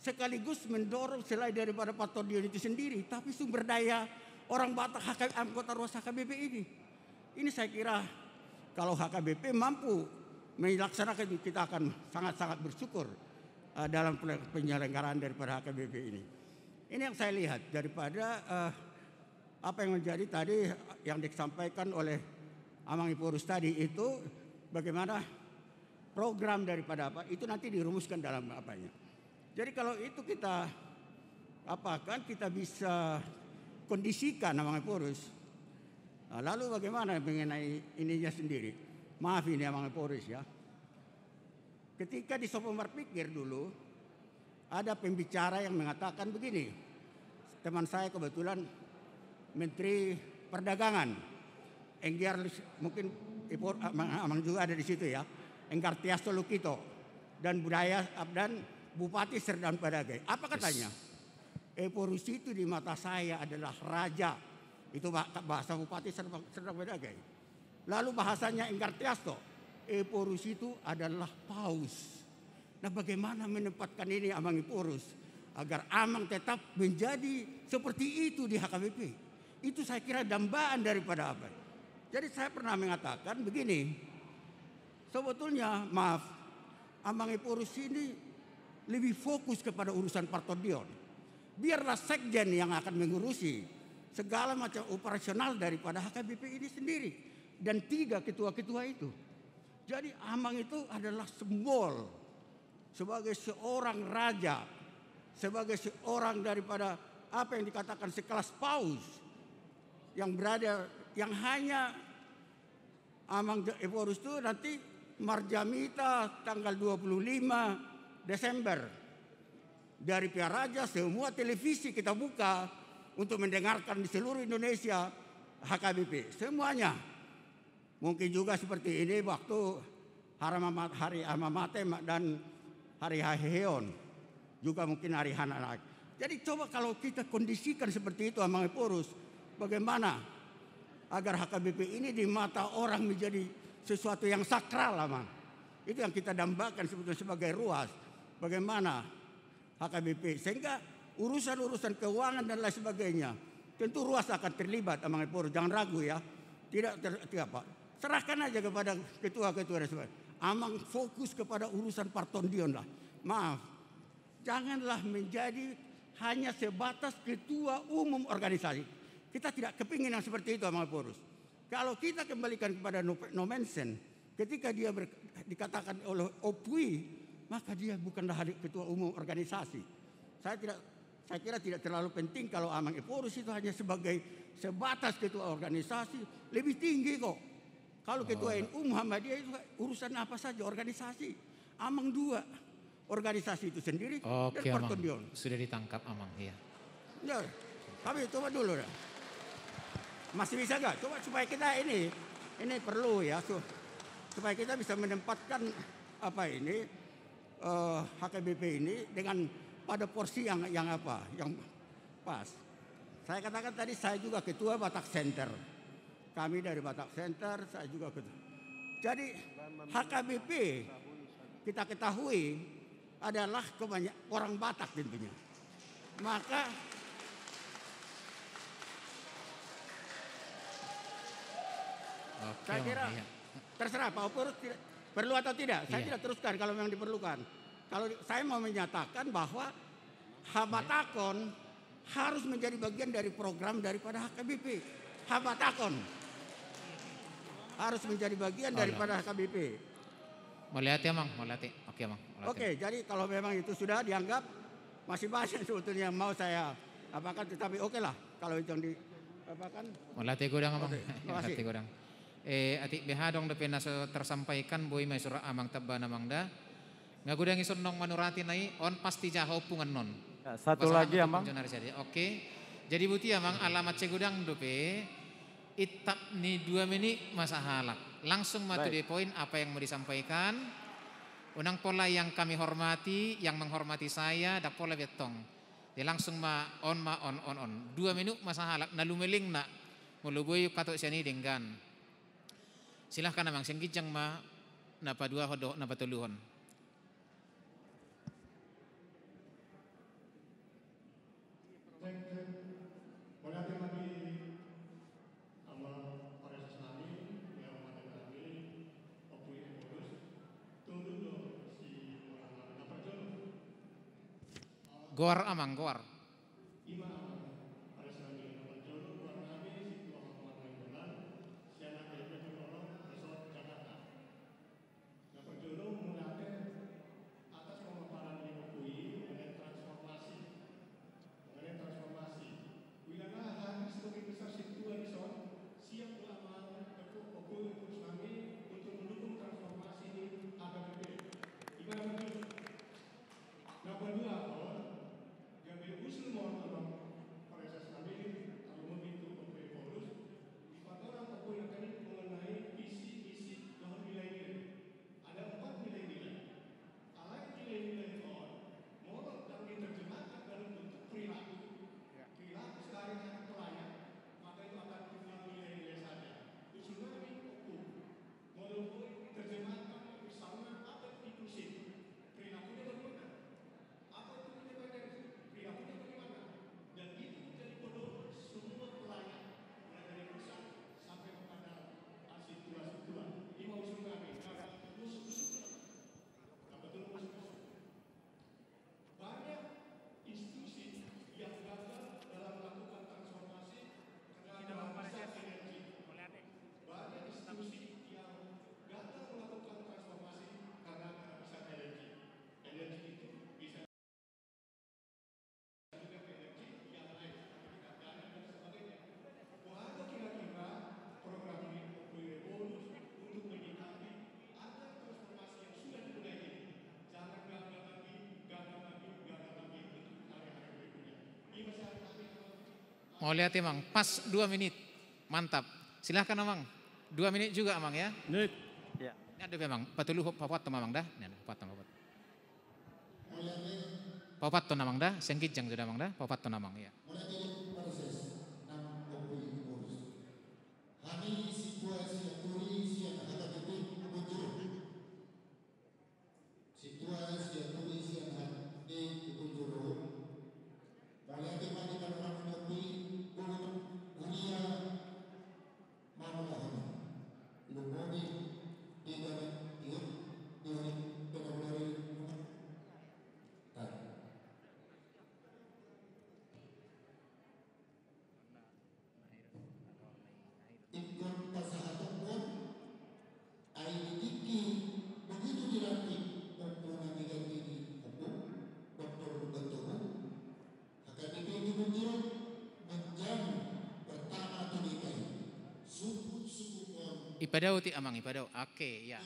Speaker 7: sekaligus mendorong selain daripada partodion itu sendiri, tapi sumber daya orang Batak anggota ruas HKBP ini. Ini saya kira kalau HKBP mampu melaksanakan, kita akan sangat-sangat bersyukur dalam penyelenggaraan daripada HKBP ini. Ini yang saya lihat daripada apa yang menjadi tadi yang disampaikan oleh Amang Eporus tadi itu, bagaimana program daripada apa itu nanti dirumuskan dalam apanya. Jadi kalau itu kita kita bisa kondisikan Amang Eporus. Lalu bagaimana mengenai ininya sendiri? Maaf ini Amang Eporus ya. Ketika di Sopomar Pikir dulu ada pembicara yang mengatakan begini. Teman saya kebetulan Menteri Perdagangan, Enggar, mungkin Amang juga ada di situ ya, Enggar Tiasto Lukito, dan Budaya dan Bupati Serdang Padagai. Apa katanya? Eporus itu di mata saya adalah raja. Itu bahasa bupati sedang beda guys. Lalu bahasanya Engartiasto, Eporus itu adalah paus. Nah, bagaimana menempatkan ini Amang Eporus agar Amang tetap menjadi seperti itu di HKBP? Itu saya kira dambaan daripada apa. Jadi saya pernah mengatakan begini, sebetulnya maaf, Amang Eporus ini lebih fokus kepada urusan Partondion. Biarlah sekjen yang akan mengurusi segala macam operasional daripada HKBP ini sendiri. Dan 3 ketua-ketua itu. Jadi Amang itu adalah simbol sebagai seorang raja, sebagai seorang daripada apa yang dikatakan sekelas paus yang berada, yang hanya Amang Eporus itu nanti Marjamita tanggal 25 Desember. Dari pihak raja semua televisi kita buka untuk mendengarkan di seluruh Indonesia HKBP semuanya. Mungkin juga seperti ini waktu hari Amamate dan hari Haheon, juga mungkin hari Hananak. Jadi coba kalau kita kondisikan seperti itu Amang Eporus, bagaimana agar HKBP ini di mata orang menjadi sesuatu yang sakral, Amang. Itu yang kita dambakan sebetulnya sebagai ruas. Bagaimana HKBP sehingga urusan-urusan keuangan dan lain sebagainya tentu ruas akan terlibat Amang Eporus. Jangan ragu ya. Tidak apa. Serahkan aja kepada ketua-ketua dan sebagainya. Amang fokus kepada urusan Partondion lah. Maaf, janganlah menjadi hanya sebatas ketua umum organisasi. Kita tidak kepingin yang seperti itu Amang Eporus. Kalau kita kembalikan kepada Nomensen, ketika dia dikatakan oleh Opui, maka dia bukanlah ketua umum organisasi. Saya kira tidak terlalu penting kalau Amang Eporus itu hanya sebatas ketua organisasi, lebih tinggi kok. Kalau ketua NU Muhammadiyah itu urusan apa saja organisasi. Amang 2 organisasi itu sendiri dan Partondion.
Speaker 1: Sudah ditangkap Amang, iya.
Speaker 7: Ya, tapi coba dulu ya. Masih bisa gak? Coba supaya kita ini perlu ya, supaya kita bisa menempatkan apa ini HKBP ini dengan pada porsi yang pas. Saya katakan tadi saya juga ketua Batak Center. Kami dari Batak Center, saya juga ketua. Jadi HKBP kita ketahui adalah orang Batak tentunya. Maka saya kira terserah Pak Eporus perlu atau tidak. Saya tidak teruskan kalau memang diperlukan. Kalau saya mau menyatakan bahwa Habatakon harus menjadi bagian dari program daripada HKBP. Habatakon harus menjadi bagian daripada HKBP.
Speaker 1: Melihat ya Mang, melihat. Oke Mang.
Speaker 7: Oke, jadi kalau memang itu sudah dianggap masih banyak sebetulnya yang mau saya apakan, tetapi oke lah kalau itu yang diapakan.
Speaker 1: Melihat godang Mang.
Speaker 7: Terima kasih.
Speaker 1: Godang. Atik BH dong depena tersampaikan boy mai surah Amang Tabana Mangda. Ngagudang ison nong manurati nai on pasti jaho pungan non.
Speaker 8: Ya, satu lagi Amang.
Speaker 1: Oke. Jadi buti Amang alamat cegudang dope. Itap ni 2 menit masa halak. Langsung matu di poin apa yang mau disampaikan. Unang pola yang kami hormati, yang menghormati saya, dak pola betong. Dia langsung on. 2 menit masa halak. Nalumeling na. Muluboy kato siya ni denggan. Silahkan Amang senggijang napa 2 hodok napa tuluhon. Goar Amang, goar. Mau lihat ya, Mang? Pas 2 menit. Mantap. Silahkan, Amang. 2 menit juga, Amang ya.
Speaker 4: Baik.
Speaker 1: Ya. Ini ada memang. Patuluh papat to, Amang dah. Ini papat. Papat to, Amang dah. Senggijang sudah, Amang dah. Papat to, Amang ya. Ipadau ti Amang, ipadau. Oke, ya.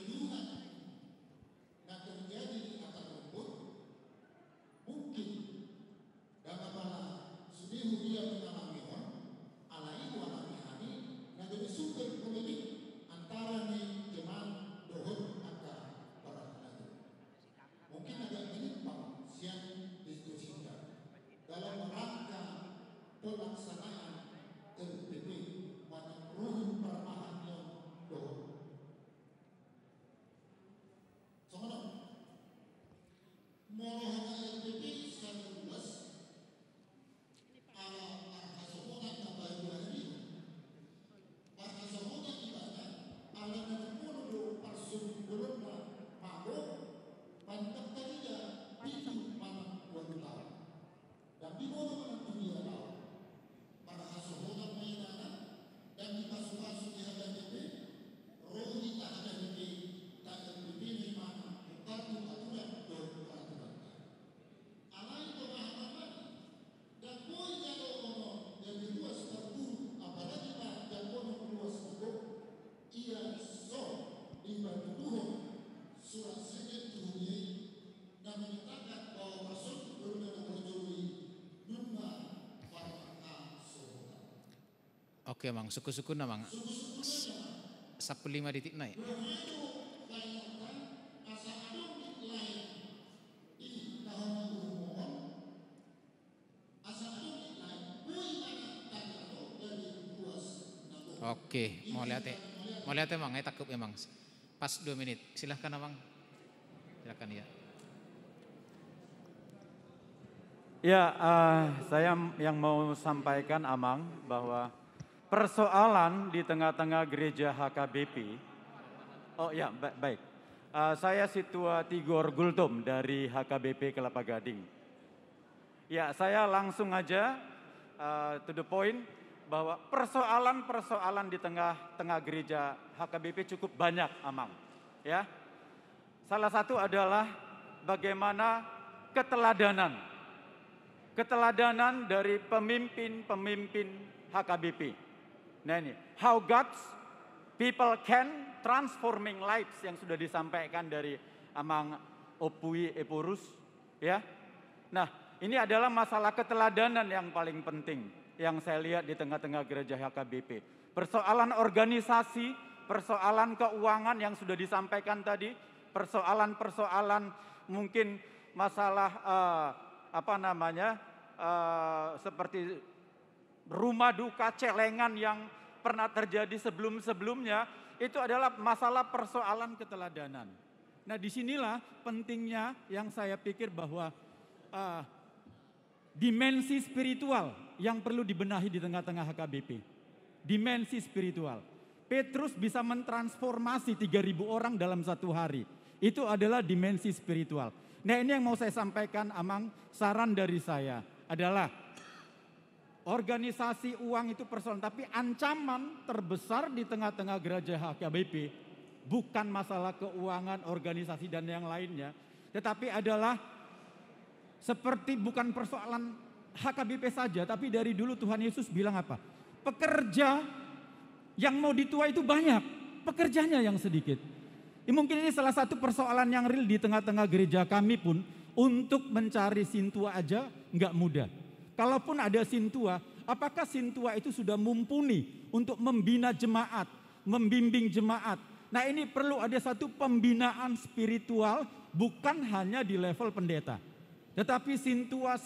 Speaker 1: Oke, Mang. Suku-suku na, Mang. 15 detik naik. Oke, mau lihat ya. Mau lihat ya, Mang. Takut ya, Mang. Pas 2 menit. Silahkan, Mang. Silahkan ya.
Speaker 8: Ya, saya yang mau sampaikan, Amang, bahwa persoalan di tengah-tengah gereja HKBP. Oh ya, baik. Saya Situa Tigor Gultom dari HKBP Kelapa Gading. Ya, saya langsung aja to the point bahwa persoalan-persoalan di tengah-tengah gereja HKBP cukup banyak, Amang. Ya, salah satu adalah bagaimana keteladanan dari pemimpin-pemimpin HKBP. Nah ini, how God's people can transforming lives yang sudah disampaikan dari Amang Opui Eporus, ya. Nah, ini adalah masalah keteladanan yang paling penting yang saya lihat di tengah-tengah gereja HKBP. Persoalan organisasi, persoalan keuangan yang sudah disampaikan tadi, persoalan-persoalan mungkin masalah seperti rumah duka celengan yang pernah terjadi sebelum-sebelumnya, itu adalah masalah persoalan keteladanan. Nah, disinilah pentingnya yang saya pikir bahwa dimensi spiritual yang perlu dibenahi di tengah-tengah HKBP. Dimensi spiritual. Petrus bisa mentransformasi 3.000 orang dalam 1 hari. Itu adalah dimensi spiritual. Nah, ini yang mau saya sampaikan, Amang. Saran dari saya adalah organisasi uang itu persoalan, tapi ancaman terbesar di tengah-tengah gereja HKBP bukan masalah keuangan, organisasi dan yang lainnya, tetapi adalah seperti bukan persoalan HKBP saja, tapi dari dulu Tuhan Yesus bilang apa? Pekerja yang mau dituai itu banyak, pekerjanya yang sedikit. Mungkin ini salah satu persoalan yang real di tengah-tengah gereja kami pun, untuk mencari sintua aja nggak mudah. Kalaupun ada sintua,
Speaker 9: Apakah Sintua itu sudah mumpuni untuk membina jemaat, membimbing jemaat? Nah, ini perlu ada satu pembinaan spiritual, bukan hanya di level pendeta. Tetapi Sintua,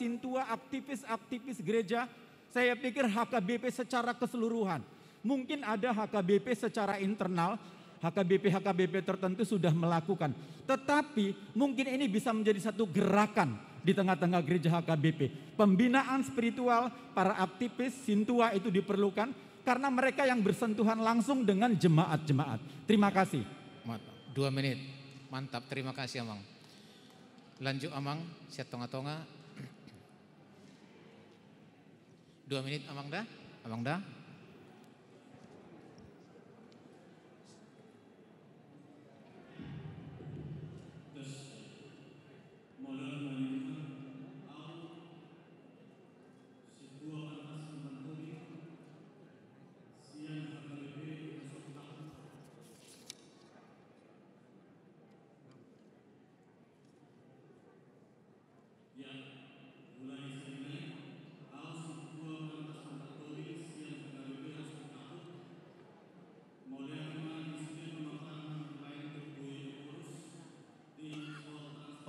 Speaker 9: aktivis-aktivis gereja, saya pikir HKBP secara keseluruhan. Mungkin ada HKBP secara internal, HKBP tertentu sudah melakukan. Tetapi mungkin ini bisa menjadi satu gerakan di tengah-tengah gereja HKBP. Pembinaan spiritual para aktivis Sintua itu diperlukan karena mereka yang bersentuhan langsung dengan jemaat-jemaat. Terima kasih.
Speaker 1: 2 menit. Mantap, terima kasih Amang. Lanjut Amang, siap tonga-tonga. 2 menit Amang dah? Amang dah?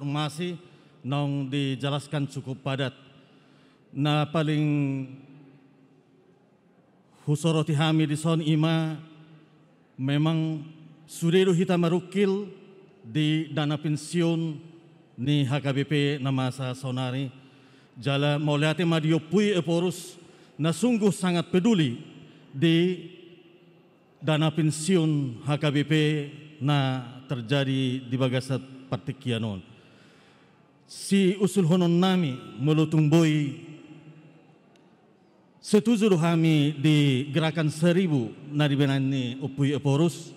Speaker 10: Informasi nong dijelaskan cukup padat. Nah paling husoroti hami di son ima memang sudah kita merukil di dana pensiun ni HKBP nama sa sonari jala mauliate madiopui eporus na sungguh sangat peduli di dana pensiun HKBP na terjadi di Bagasat Partikianon. Si usul honon nami melutung boy setuju kami di gerakan 1000 nari benani upui eporus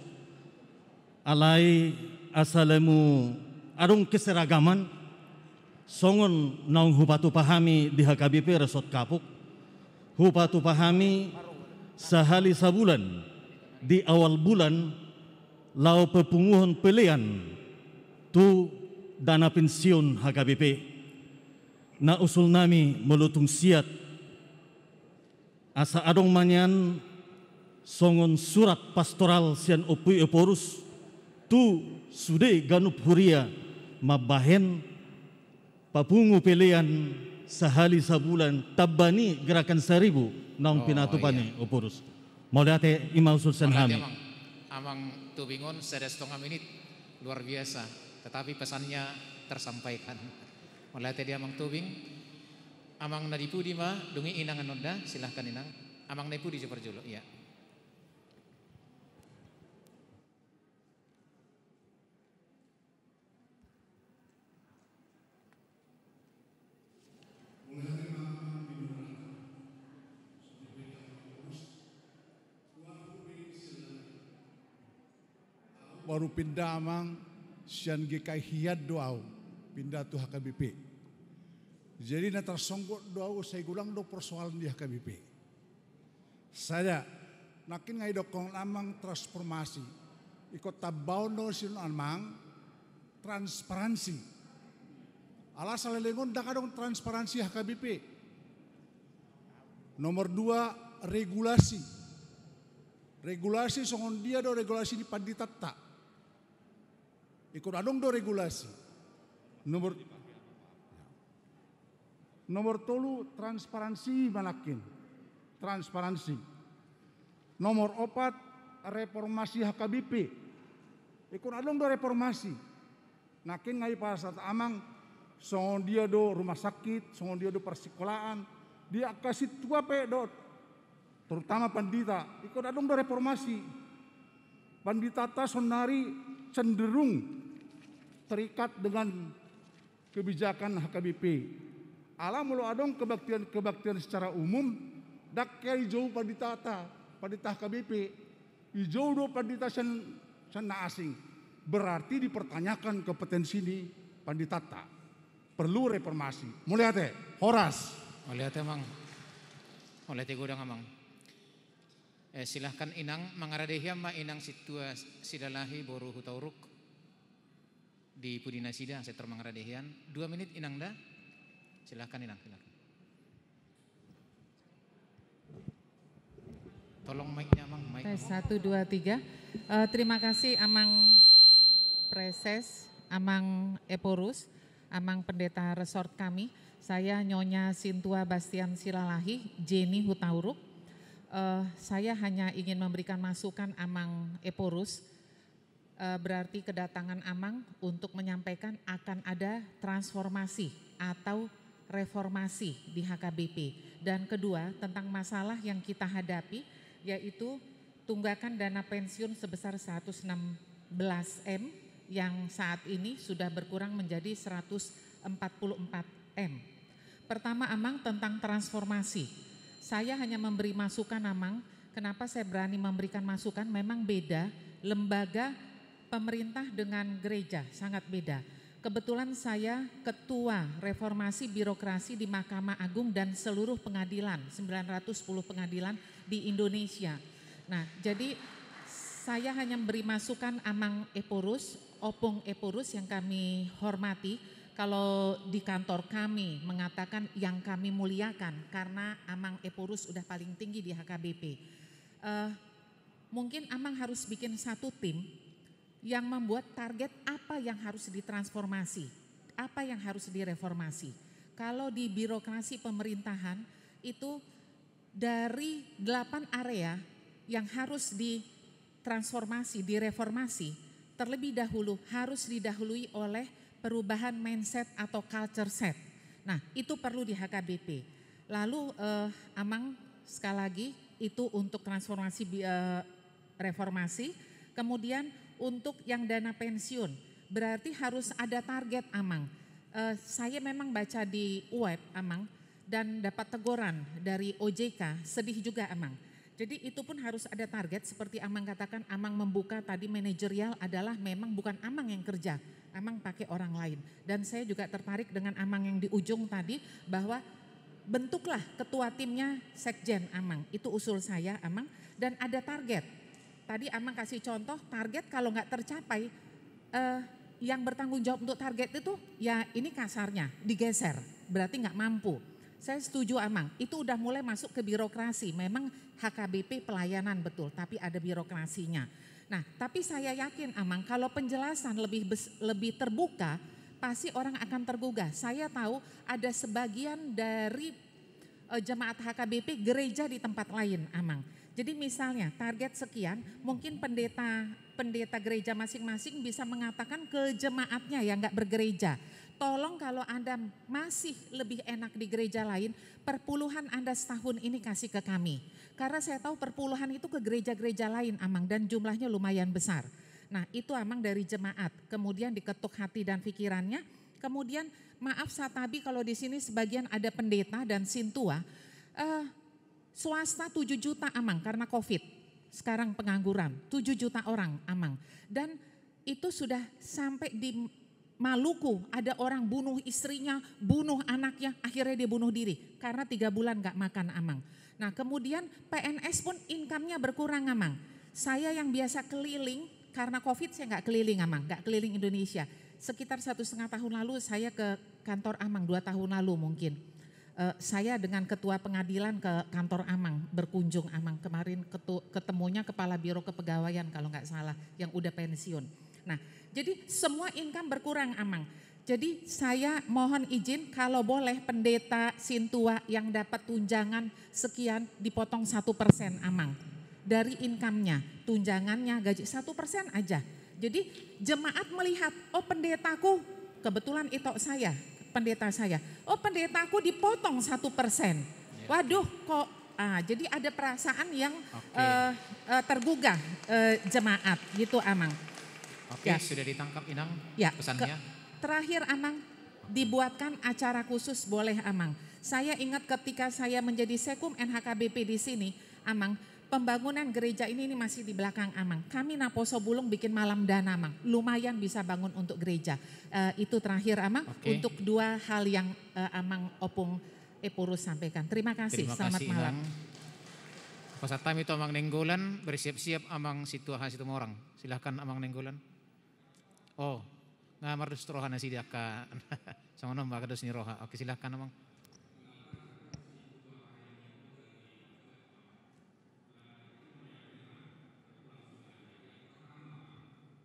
Speaker 10: alai asalemu arung keseragaman songon naung hupatu pahami di HKBP Resort Kapuk hupatu pahami sehali sabulan di awal bulan lau pepunguhan pelian tu dana pensiun HKBP na usul nami melutung siat asa adong manyan songon surat pastoral sian opui eporus tu sude ganup huria mabahen papungu pelian sehali sabulan tabani gerakan 1000 naung pinatupani opurus maudate ima usul sen hami
Speaker 1: Amang tubingon sada 1/2 menit luar biasa, tetapi pesannya tersampaikan. Mulai tadi Amang tubing, Amang nadipudi ma dungi inang anoda, silahkan inang. Amang nadipudi jeperjulo, iya.
Speaker 2: Baru pindah Amang sian GKI hiat doau pindah tu HKBP. Jadi na tersongkot doau saya gulang do persoalan di HKBP. Saya nakin ngai dokong Amang transformasi. Ikut tabau do sin Amang transparansi. Alasal lengon dak adong transparansi HKBP. Nomor 2 regulasi. Regulasi songon dia do regulasi di panditata. Ikut adong do regulasi. Nomor 3 transparansi manakin. Transparansi. Nomor 4 reformasi HKBP. Ikut adong do reformasi. Nakin ngai pasat Amang songon dia do rumah sakit, songon dia do persekolahan, dia kasih tua pe do terutama pandita. Ikut adong do reformasi. Pandita ta sonari cenderung terikat dengan kebijakan HKBP. Alam mulu adong kebaktian secara umum dak kai jauh pandita HKBP. Ijau do pandita sen asing. Berarti dipertanyakan kompetensi ini pandita perlu reformasi. Mulai ate Horas.
Speaker 1: Mulai ate Mang. Mulai te gudang Amang. Silahkan inang mangaradehiam ma inang situa sidalahi boru hutauruk di Pudina Sida setor mangaradehian 2 menit inang dah silahkan inang silahkan. tolong mic-nya Amang. Mic
Speaker 11: Tes 1, 2, 3. Terima kasih Amang Preses, Amang Eporus, Amang Pendeta Resort kami. Saya Nyonya Sintua Bastian Silalahi, Jenny Hutauruk. Saya hanya ingin memberikan masukan Amang Eporus, berarti kedatangan Amang untuk menyampaikan akan ada transformasi atau reformasi di HKBP. Dan kedua, tentang masalah yang kita hadapi, yaitu tunggakan dana pensiun sebesar 116 M yang saat ini sudah berkurang menjadi 144 M. Pertama Amang tentang transformasi. Saya hanya memberi masukan Amang, kenapa saya berani memberikan masukan, memang beda lembaga pemerintah dengan gereja, sangat beda. Kebetulan saya ketua reformasi birokrasi di Mahkamah Agung dan seluruh pengadilan, 910 pengadilan di Indonesia. Nah, jadi saya hanya memberi masukan Amang Eporus, Opung Eporus yang kami hormati. Kalau di kantor kami mengatakan yang kami muliakan karena Amang Eporus udah paling tinggi di HKBP. Mungkin Amang harus bikin satu tim yang membuat target apa yang harus ditransformasi, apa yang harus direformasi. Kalau di birokrasi pemerintahan itu dari 8 area yang harus ditransformasi, direformasi, terlebih dahulu harus didahului oleh perubahan mindset atau culture set. Nah, itu perlu di HKBP. Lalu Amang sekali lagi itu untuk transformasi reformasi, kemudian untuk yang dana pensiun berarti harus ada target Amang. Saya memang baca di web Amang dan dapat teguran dari OJK, sedih juga Amang. Jadi itu pun harus ada target seperti Amang katakan, Amang membuka tadi manajerial adalah memang bukan Amang yang kerja, Amang pakai orang lain. Dan saya juga tertarik dengan Amang yang di ujung tadi bahwa bentuklah ketua timnya Sekjen Amang, itu usul saya Amang, dan ada target. Tadi Amang kasih contoh target kalau nggak tercapai, yang bertanggung jawab untuk target itu ya ini kasarnya digeser, berarti nggak mampu. Saya setuju Amang, itu udah mulai masuk ke birokrasi, memang HKBP pelayanan betul, tapi ada birokrasinya. Nah tapi saya yakin Amang kalau penjelasan lebih terbuka, pasti orang akan tergugah. Saya tahu ada sebagian dari jemaat HKBP gereja di tempat lain Amang. Jadi misalnya target sekian, mungkin pendeta gereja masing-masing bisa mengatakan ke jemaatnya yang nggak bergereja, tolong kalau Anda masih lebih enak di gereja lain, perpuluhan Anda setahun ini kasih ke kami. Karena saya tahu perpuluhan itu ke gereja-gereja lain Amang dan jumlahnya lumayan besar. Nah itu Amang dari jemaat, kemudian diketuk hati dan pikirannya. Kemudian maaf Satabi kalau di sini sebagian ada pendeta dan sintua, swasta 7 juta Amang karena COVID, sekarang pengangguran 7 juta orang Amang. Dan itu sudah sampai di Maluku ada orang bunuh istrinya, bunuh anaknya, akhirnya dia bunuh diri karena 3 bulan gak makan Amang. Nah kemudian PNS pun income-nya berkurang Amang. Saya yang biasa keliling, karena COVID saya gak keliling Amang, gak keliling Indonesia. Sekitar 1,5 tahun lalu saya ke kantor Amang, 2 tahun lalu mungkin. Saya dengan ketua pengadilan ke kantor Amang, berkunjung Amang. Kemarin ketemunya kepala biro kepegawaian kalau nggak salah yang udah pensiun. Nah jadi semua income berkurang Amang. Jadi saya mohon izin kalau boleh pendeta sintua yang dapat tunjangan sekian dipotong 1% Amang. Dari income-nya, tunjangannya, gaji 1% aja. Jadi jemaat melihat, oh pendetaku, kebetulan itu saya, pendeta saya, oh pendetaku dipotong 1%. Waduh kok, jadi ada perasaan yang tergugah jemaat gitu Amang.
Speaker 1: Oke, ya. Sudah ditangkap Inang
Speaker 11: ya,
Speaker 1: pesannya.
Speaker 11: Terakhir Amang, dibuatkan acara khusus boleh Amang. Saya ingat ketika saya menjadi Sekum NHKBP di sini Amang, pembangunan gereja ini masih di belakang Amang. Kami Naposo Bulung bikin malam dana Amang, lumayan bisa bangun untuk gereja. Itu terakhir Amang, untuk 2 hal yang Amang Opung Eporus sampaikan. Terima kasih, selamat malam.
Speaker 1: Pasal itu Amang Nenggolan bersiap-siap Amang situasi itu orang. Silahkan Amang Nenggolan. Oh, ngamar dus roha nasi diaka. Sama nom baka dus ni roha. Oke, silahkan Amang.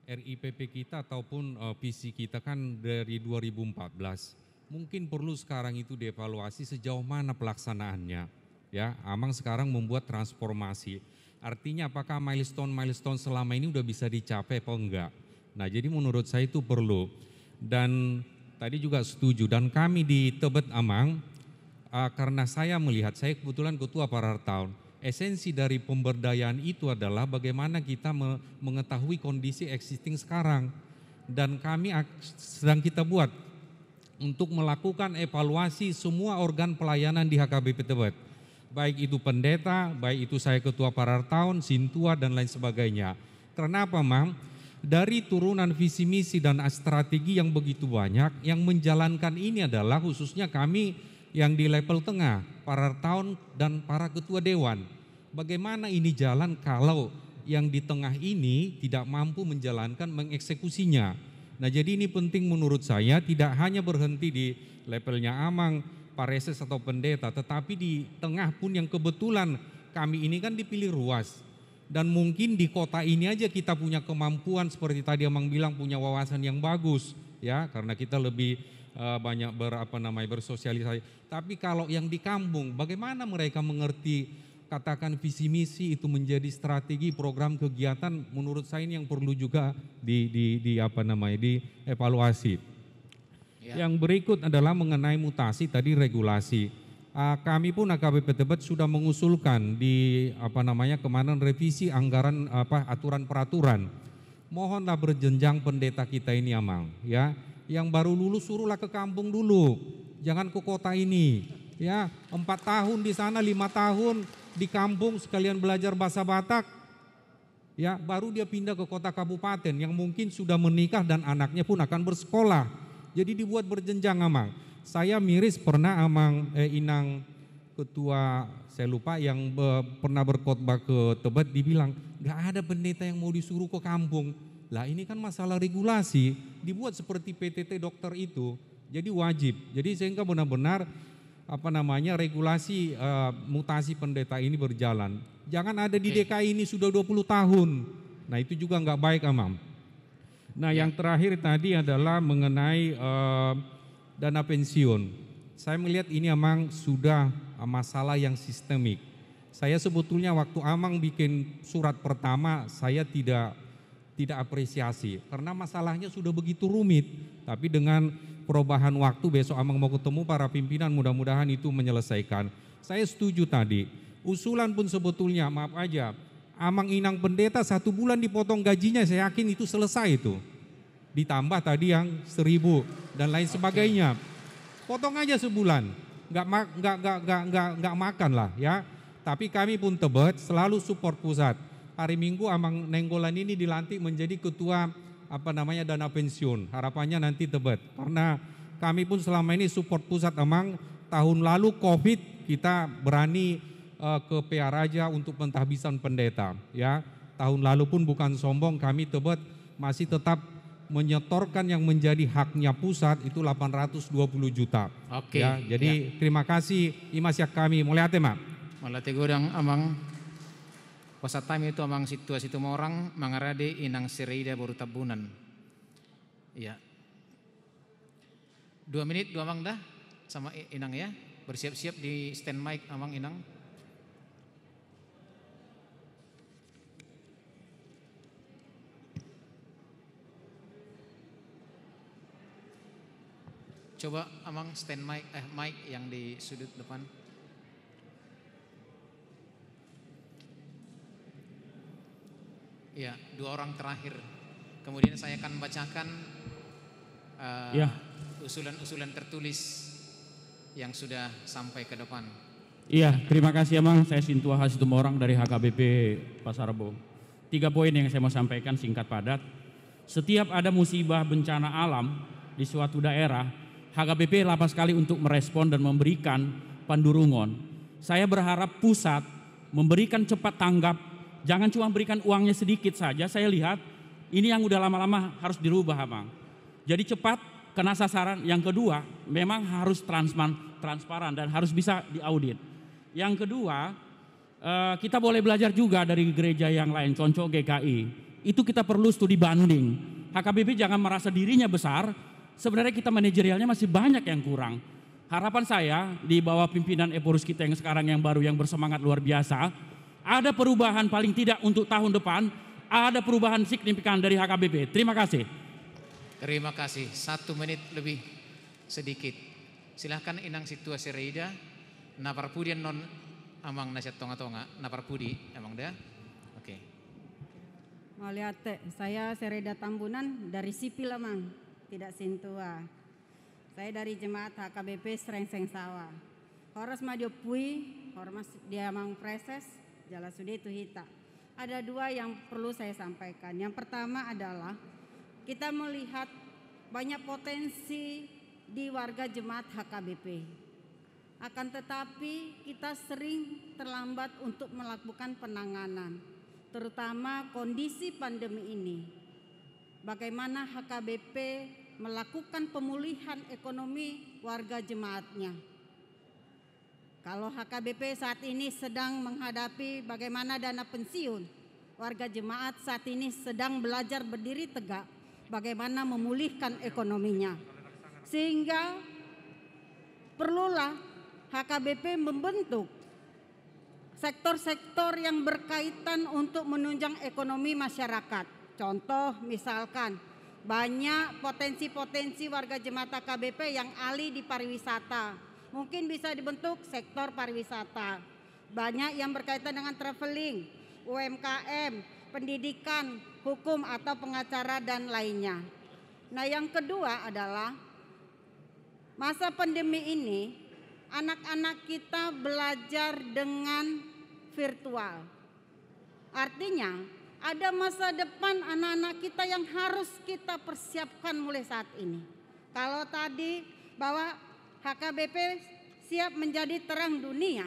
Speaker 12: RIPP kita ataupun visi kita kan dari 2014. Mungkin perlu sekarang itu dievaluasi sejauh mana pelaksanaannya. Ya, Amang sekarang membuat transformasi. Artinya apakah milestone selama ini udah bisa dicapai atau enggak? Nah, jadi menurut saya itu perlu. Dan tadi juga setuju, dan kami di Tebet Amang, karena saya melihat, saya kebetulan ketua Parartaun, esensi dari pemberdayaan itu adalah bagaimana kita mengetahui kondisi existing sekarang. Dan kami sedang kita buat untuk melakukan evaluasi semua organ pelayanan di HKBP Tebet. Baik itu pendeta, baik itu saya ketua Parartaun, Sintua dan lain sebagainya. Kenapa, Mang? Dari turunan visi misi dan strategi yang begitu banyak, yang menjalankan ini adalah khususnya kami yang di level tengah, Parartaun dan para ketua dewan. Bagaimana ini jalan kalau yang di tengah ini tidak mampu menjalankan, mengeksekusinya. Nah, jadi ini penting menurut saya, tidak hanya berhenti di levelnya Amang, pareses atau pendeta, tetapi di tengah pun yang kebetulan kami ini kan dipilih ruas. Dan mungkin di kota ini aja kita punya kemampuan seperti tadi Amang bilang, punya wawasan yang bagus ya, karena kita lebih banyak bersosialisasi. Tapi kalau yang di kampung, bagaimana mereka mengerti katakan visi misi itu menjadi strategi program kegiatan, menurut saya ini yang perlu juga dievaluasi. Yang berikut adalah mengenai mutasi tadi regulasi. Kami pun HKBP Tebet sudah mengusulkan di kemarin revisi anggaran aturan peraturan. Mohonlah berjenjang pendeta kita ini Amang ya. Yang baru lulus suruhlah ke kampung dulu. Jangan ke kota ini. Ya, 4 tahun di sana, 5 tahun di kampung sekalian belajar bahasa Batak. Ya, baru dia pindah ke kota kabupaten yang mungkin sudah menikah dan anaknya pun akan bersekolah. Jadi dibuat berjenjang Amang. Saya miris pernah Amang Inang ketua saya lupa yang pernah berkhotbah ke Tebet dibilang gak ada pendeta yang mau disuruh ke kampung. Lah ini kan masalah regulasi, dibuat seperti PTT dokter itu. Jadi wajib. Jadi sehingga benar-benar regulasi mutasi pendeta ini berjalan. Jangan ada di DKI ini sudah 20 tahun. Nah itu juga nggak baik Amang. Nah yang terakhir tadi adalah mengenai dana pensiun. Saya melihat ini Amang sudah masalah yang sistemik. Saya sebetulnya waktu Amang bikin surat pertama saya tidak apresiasi. Karena masalahnya sudah begitu rumit. Tapi dengan perubahan waktu besok Amang mau ketemu para pimpinan mudah-mudahan itu menyelesaikan. Saya setuju tadi. Usulan pun sebetulnya maaf aja. Amang Inang pendeta 1 bulan dipotong gajinya, saya yakin itu selesai itu. Ditambah tadi yang 1.000 dan lain sebagainya. Potong aja sebulan, nggak makan lah ya. Tapi kami pun Tebet selalu support pusat. Hari Minggu Amang Nenggolan ini dilantik menjadi ketua dana pensiun. Harapannya nanti Tebet. Karena kami pun selama ini support pusat Amang. Tahun lalu COVID kita berani ke PA Raja untuk pentahbisan pendeta ya. Tahun lalu pun bukan sombong, kami Tebet masih tetap menyetorkan yang menjadi haknya pusat itu 820 juta.
Speaker 1: Oke.
Speaker 12: Ya, jadi terima kasih imasyak kami mulai Mak.
Speaker 1: Malati godang Amang pasatami itu Amang situasi itu orang mangarade Inang Sirida baru tabunan. Ya. 2 menit 2 Amang dah sama Inang ya. Bersiap-siap di stand mic Amang Inang. Coba Amang stand mic yang di sudut depan. Ya, 2 orang terakhir. Kemudian saya akan bacakan usulan-usulan tertulis yang sudah sampai ke depan.
Speaker 13: Iya, terima kasih Amang. Saya Sintua Hasitumorang dari HKBP Pasar Rebo. 3 poin yang saya mau sampaikan singkat padat. Setiap ada musibah bencana alam di suatu daerah, HKBP lapa sekali untuk merespon dan memberikan pandurungan. Saya berharap pusat memberikan cepat tanggap, jangan cuma berikan uangnya sedikit saja. Saya lihat ini yang udah lama-lama harus dirubah Amang. Jadi cepat kena sasaran. Yang kedua, memang harus transparan dan harus bisa diaudit. Yang kedua, kita boleh belajar juga dari gereja yang lain, contoh GKI. Itu kita perlu studi banding. HKBP jangan merasa dirinya besar, sebenarnya kita manajerialnya masih banyak yang kurang. Harapan saya di bawah pimpinan Eporus kita yang sekarang yang baru yang bersemangat luar biasa, ada perubahan paling tidak untuk tahun depan, ada perubahan signifikan dari HKBP. Terima kasih.
Speaker 1: Terima kasih. 1 menit lebih sedikit. Silahkan inang situasi Reida. Naparpudian non amang nasihat tonga-tonga. Naparpudi amang dah. Oke.
Speaker 14: Mau lihat saya Sereda Tambunan dari sipil amang, tidak Sintua. Saya dari jemaat HKBP Srengseng Sawah. Horas Madiopui, hormas dia amang preses, jala sude itu hita. Ada 2 yang perlu saya sampaikan. Yang pertama adalah kita melihat banyak potensi di warga jemaat HKBP. Akan tetapi kita sering terlambat untuk melakukan penanganan, terutama kondisi pandemi ini. Bagaimana HKBP melakukan pemulihan ekonomi warga jemaatnya. Kalau HKBP saat ini sedang menghadapi bagaimana dana pensiun, warga jemaat saat ini sedang belajar berdiri tegak bagaimana memulihkan ekonominya. Sehingga perlulah HKBP membentuk sektor-sektor yang berkaitan untuk menunjang ekonomi masyarakat. Contoh misalkan banyak potensi-potensi warga jemaat HKBP yang ahli di pariwisata. Mungkin bisa dibentuk sektor pariwisata. Banyak yang berkaitan dengan traveling, UMKM, pendidikan, hukum atau pengacara dan lainnya. Nah, yang kedua adalah masa pandemi ini anak-anak kita belajar dengan virtual. Artinya ada masa depan anak-anak kita yang harus kita persiapkan mulai saat ini. Kalau tadi bahwa HKBP siap menjadi terang dunia,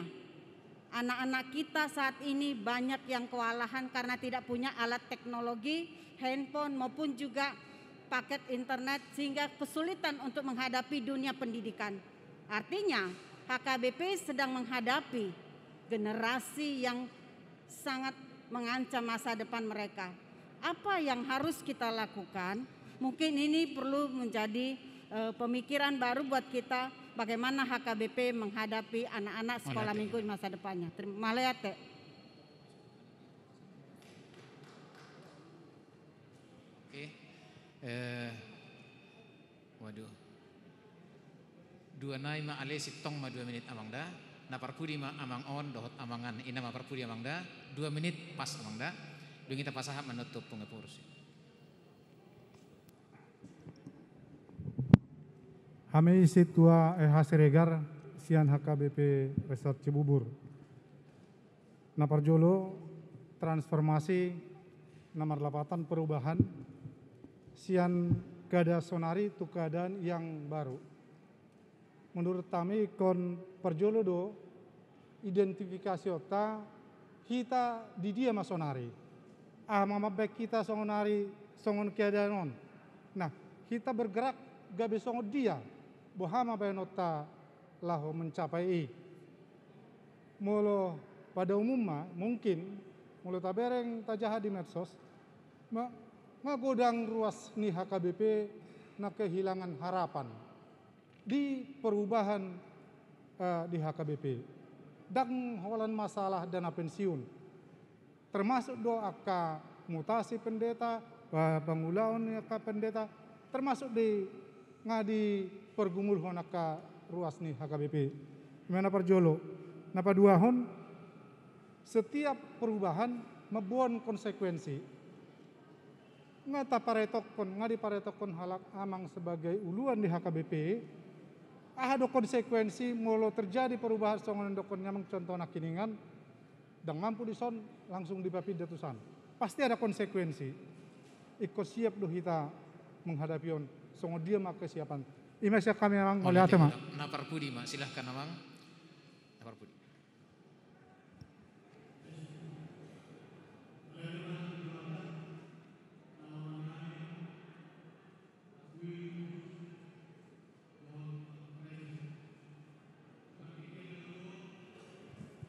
Speaker 14: anak-anak kita saat ini banyak yang kewalahan karena tidak punya alat teknologi, handphone maupun juga paket internet sehingga kesulitan untuk menghadapi dunia pendidikan. Artinya HKBP sedang menghadapi generasi yang sangat mengancam masa depan mereka. Apa yang harus kita lakukan? Mungkin ini perlu menjadi pemikiran baru buat kita. Bagaimana HKBP menghadapi anak-anak sekolah minggu di masa depannya. Terima kasih.
Speaker 1: Oke. Waduh. 2 nai ma ale sitong ma 2 menit amang da. Naparpudi ma amang on dohot amangan ina ma parpudi amang da. 2 menit pas amang da. Dung kita pasahap menutup pengepurus.
Speaker 15: Hame situa Hasiregar sian HKBP Resort Cibubur. Naparjolo transformasi nomor 8 perubahan sian keadaan sonari itu keadaan yang baru. Menurut kami kon perjolo do identifikasi otak kita di dia masonari. Mama baik kita songonari songon keadaan on. Nah kita bergerak gabe songon dia. Bohama bayanota laho mencapai molo pada umumnya mungkin molo tabereng tajaha di medsos ngagodang ruas ni HKBP na kehilangan harapan di perubahan di HKBP dan holan masalah dana pensiun termasuk doa mutasi pendeta pengulauan pendeta termasuk di ngadi pergumul honaka ruas nih HKBP. Mana perjolo? Napa 2 hon? Setiap perubahan membuat konsekuensi. Ngata paretokon, ngadi paretokon halak amang sebagai uluan di HKBP. Ada konsekuensi molo terjadi perubahan songon dokon nyamang contoh nakiningan dan mampu dison langsung dipapi datusan. Pasti ada konsekuensi. Ikut siap do kita menghadapi on. Songo dia mak kesiapan. Imasya kami memang melihat mak.
Speaker 1: Naparpudi mak silahkan amang. Naparpudi.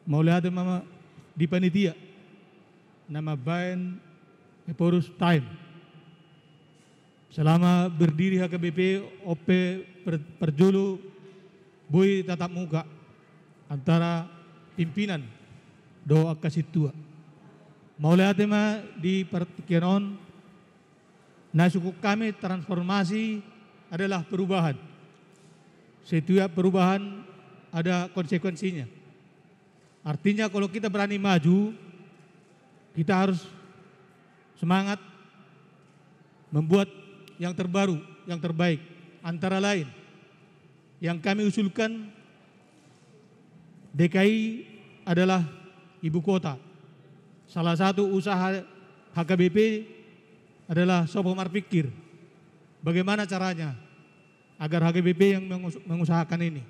Speaker 16: Mau lihat mama di panitia nama Bayan Eporus time. Selama berdiri HKBP, OP perjulu bui tatap muka antara pimpinan do akasitua. Maulai tema di pertikianon, nah suku kami transformasi adalah perubahan. Setiap perubahan ada konsekuensinya. Artinya kalau kita berani maju, kita harus semangat membuat yang terbaru, yang terbaik. Antara lain, yang kami usulkan DKI adalah ibu kota. Salah satu usaha HKBP adalah Sobomar Pikir. Bagaimana caranya agar HKBP yang mengusahakan ini?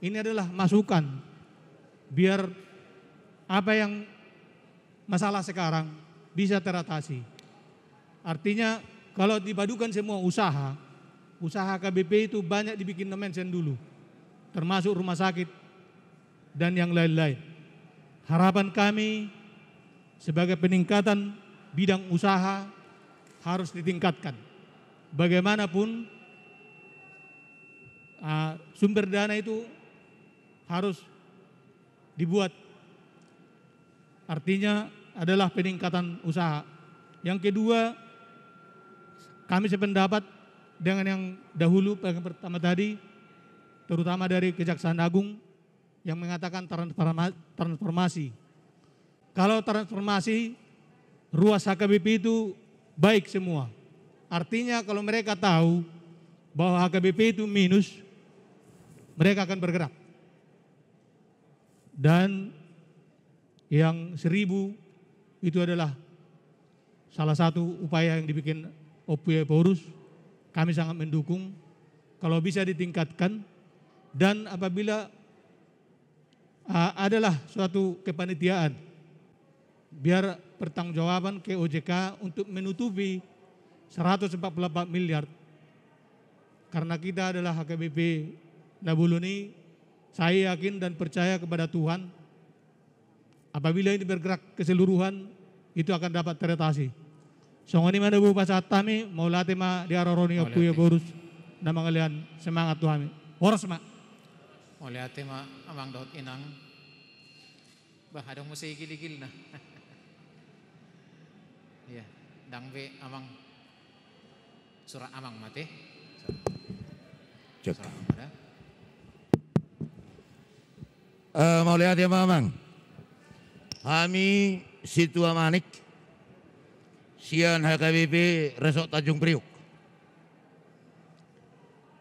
Speaker 16: Ini adalah masukan biar apa yang masalah sekarang bisa teratasi. Artinya kalau dipadukan semua usaha HKBP itu banyak dibikin mention dulu, termasuk rumah sakit dan yang lain-lain. Harapan kami sebagai peningkatan bidang usaha harus ditingkatkan. Bagaimanapun sumber dana itu harus dibuat. Artinya adalah peningkatan usaha. Yang kedua, kami sependapat dengan yang dahulu yang pertama tadi, terutama dari Kejaksaan Agung yang mengatakan transformasi. Kalau transformasi, ruas HKBP itu baik semua. Artinya kalau mereka tahu bahwa HKBP itu minus, mereka akan bergerak. Dan yang 1000 itu adalah salah satu upaya yang dibikin OPI Eporus. Kami sangat mendukung kalau bisa ditingkatkan, dan apabila adalah suatu kepanitiaan, biar pertanggungjawaban ke OJK untuk menutupi 144 miliar. Karena kita adalah HKBP Nabuluni, saya yakin dan percaya kepada Tuhan, apabila ini bergerak keseluruhan, itu akan dapat teratasi. Songoni mana bu pasat tami mau latih ma di aroroni OPI Eporus nama kalian semangat Tuhan. Horos ma.
Speaker 1: Mau latih ma amang daud inang. Bah ada musik gil-gil nah. Ya, dang be amang surah amang mate.
Speaker 17: Cek. Mau lihat ya mamang. Kami Situa Manik, Sian HKBP Resort Tanjung Priuk.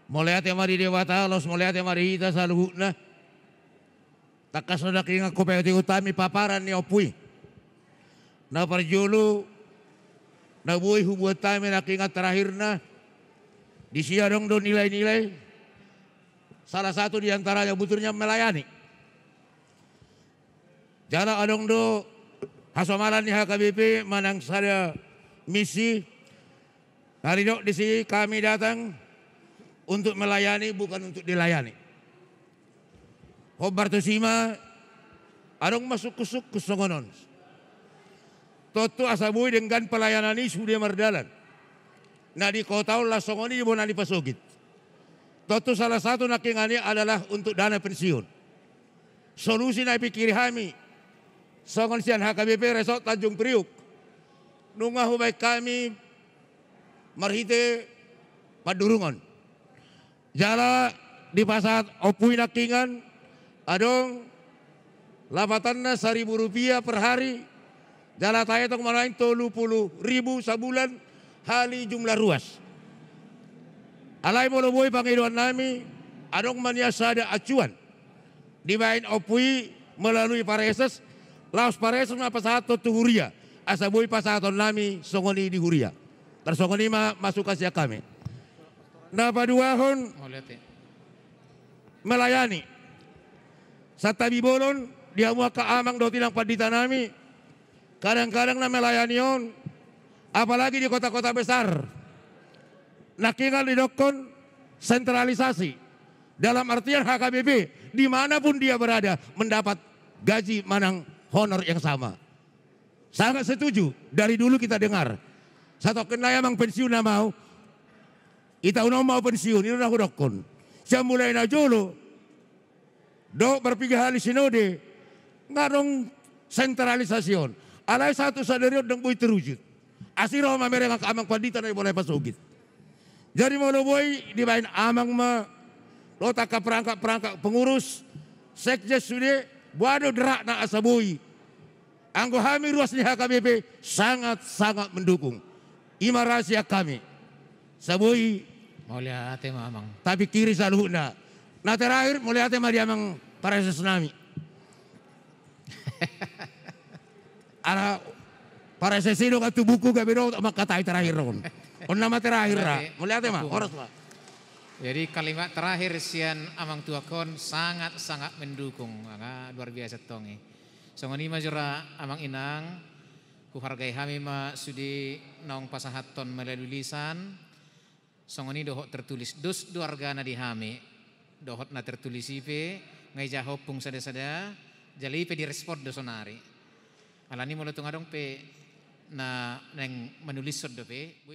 Speaker 17: Mau lihat ya mari Dewata, los mau lihat ya mari kita saluhuna. Takas na kinga ko pwede utami paparan ni Opui. Na parjulu, na buhay hubuat tayo na kinga terakhir na. Di siya dong do nilai-nilai. Salah satu di antaranya buturnya melayani. Jala adong do hasomalan ni HKBP manang saya misi. Hari dok di sini kami datang untuk melayani bukan untuk dilayani. Hobarto sima adong masuk kusuk kusongonon. Toto asabui dengan pelayanan ini sudah merdalan. Nah di kota lah songoni ibu nani pasogit. Toto salah satu nakingani adalah untuk dana pensiun. Solusi na pikir kami. Songon sian HKBP Resort Tanjung Priuk. Nungah hubay kami marhite padurungon. Jala di pasar Opui nakingan adong lapatanna Rp1.000 per hari. Jala tayo tong malain 30.000 sabulan hali jumlah ruas. Alay mo boy pangiduan nami adong maniasada acuan. Dibain Opui melalui Pareses. Laos Pareses na pasato tu Huria. Asa boy pasato nami songoni di Huria. Tersongoni masuk kasih kami. Napaduahon melayani. Sa tabi bolon dia mua kaamang do tinang padita nami. Kadang-kadang na melayani on. Apalagi di kota-kota besar. Nakingal di dokon sentralisasi. Dalam artian HKBP dimanapun dia berada mendapat gaji manang honor yang sama. Sangat setuju. Dari dulu kita dengar. Satu kena emang pensiun na mau. Ita uno mau pensiun. Ino na hudokon. Siya mulai na jolo. Do berpikir hali sinode. Ngarong sentralisasyon. Alay satu sadariot ng buhay terwujud. Asiro mamereng ang amang pandita na boleh pasugit. Jadi mau boy dibain amang ma lota ka perangkap pengurus sekjes sude buado derak na asabui. Anggo kami ruas di HKBP sangat mendukung. Ima rahasia kami. Sabui
Speaker 1: mau lihat mamang.
Speaker 17: Tapi kiri saluhna. Nah terakhir mau lihat ma dia mang para tsunami. Ara para sesido ka buku ka biro makatai terakhir ron. On nama terakhir ra. Mau lihat ma oras ma.
Speaker 1: Jadi kalimat terakhir sian amang tuakon sangat mendukung. Luar biasa tongi. Songoni majura amang inang ku hargai kami ma sudi naung pasahaton melalui lisan. Songoni dohot tertulis dus duargana di hami. Dohot na tertulis ipe ngai jahop pung sada-sada jali pe direspon do sonari. Alani molo tungadong pe na neng menulis sod do pe.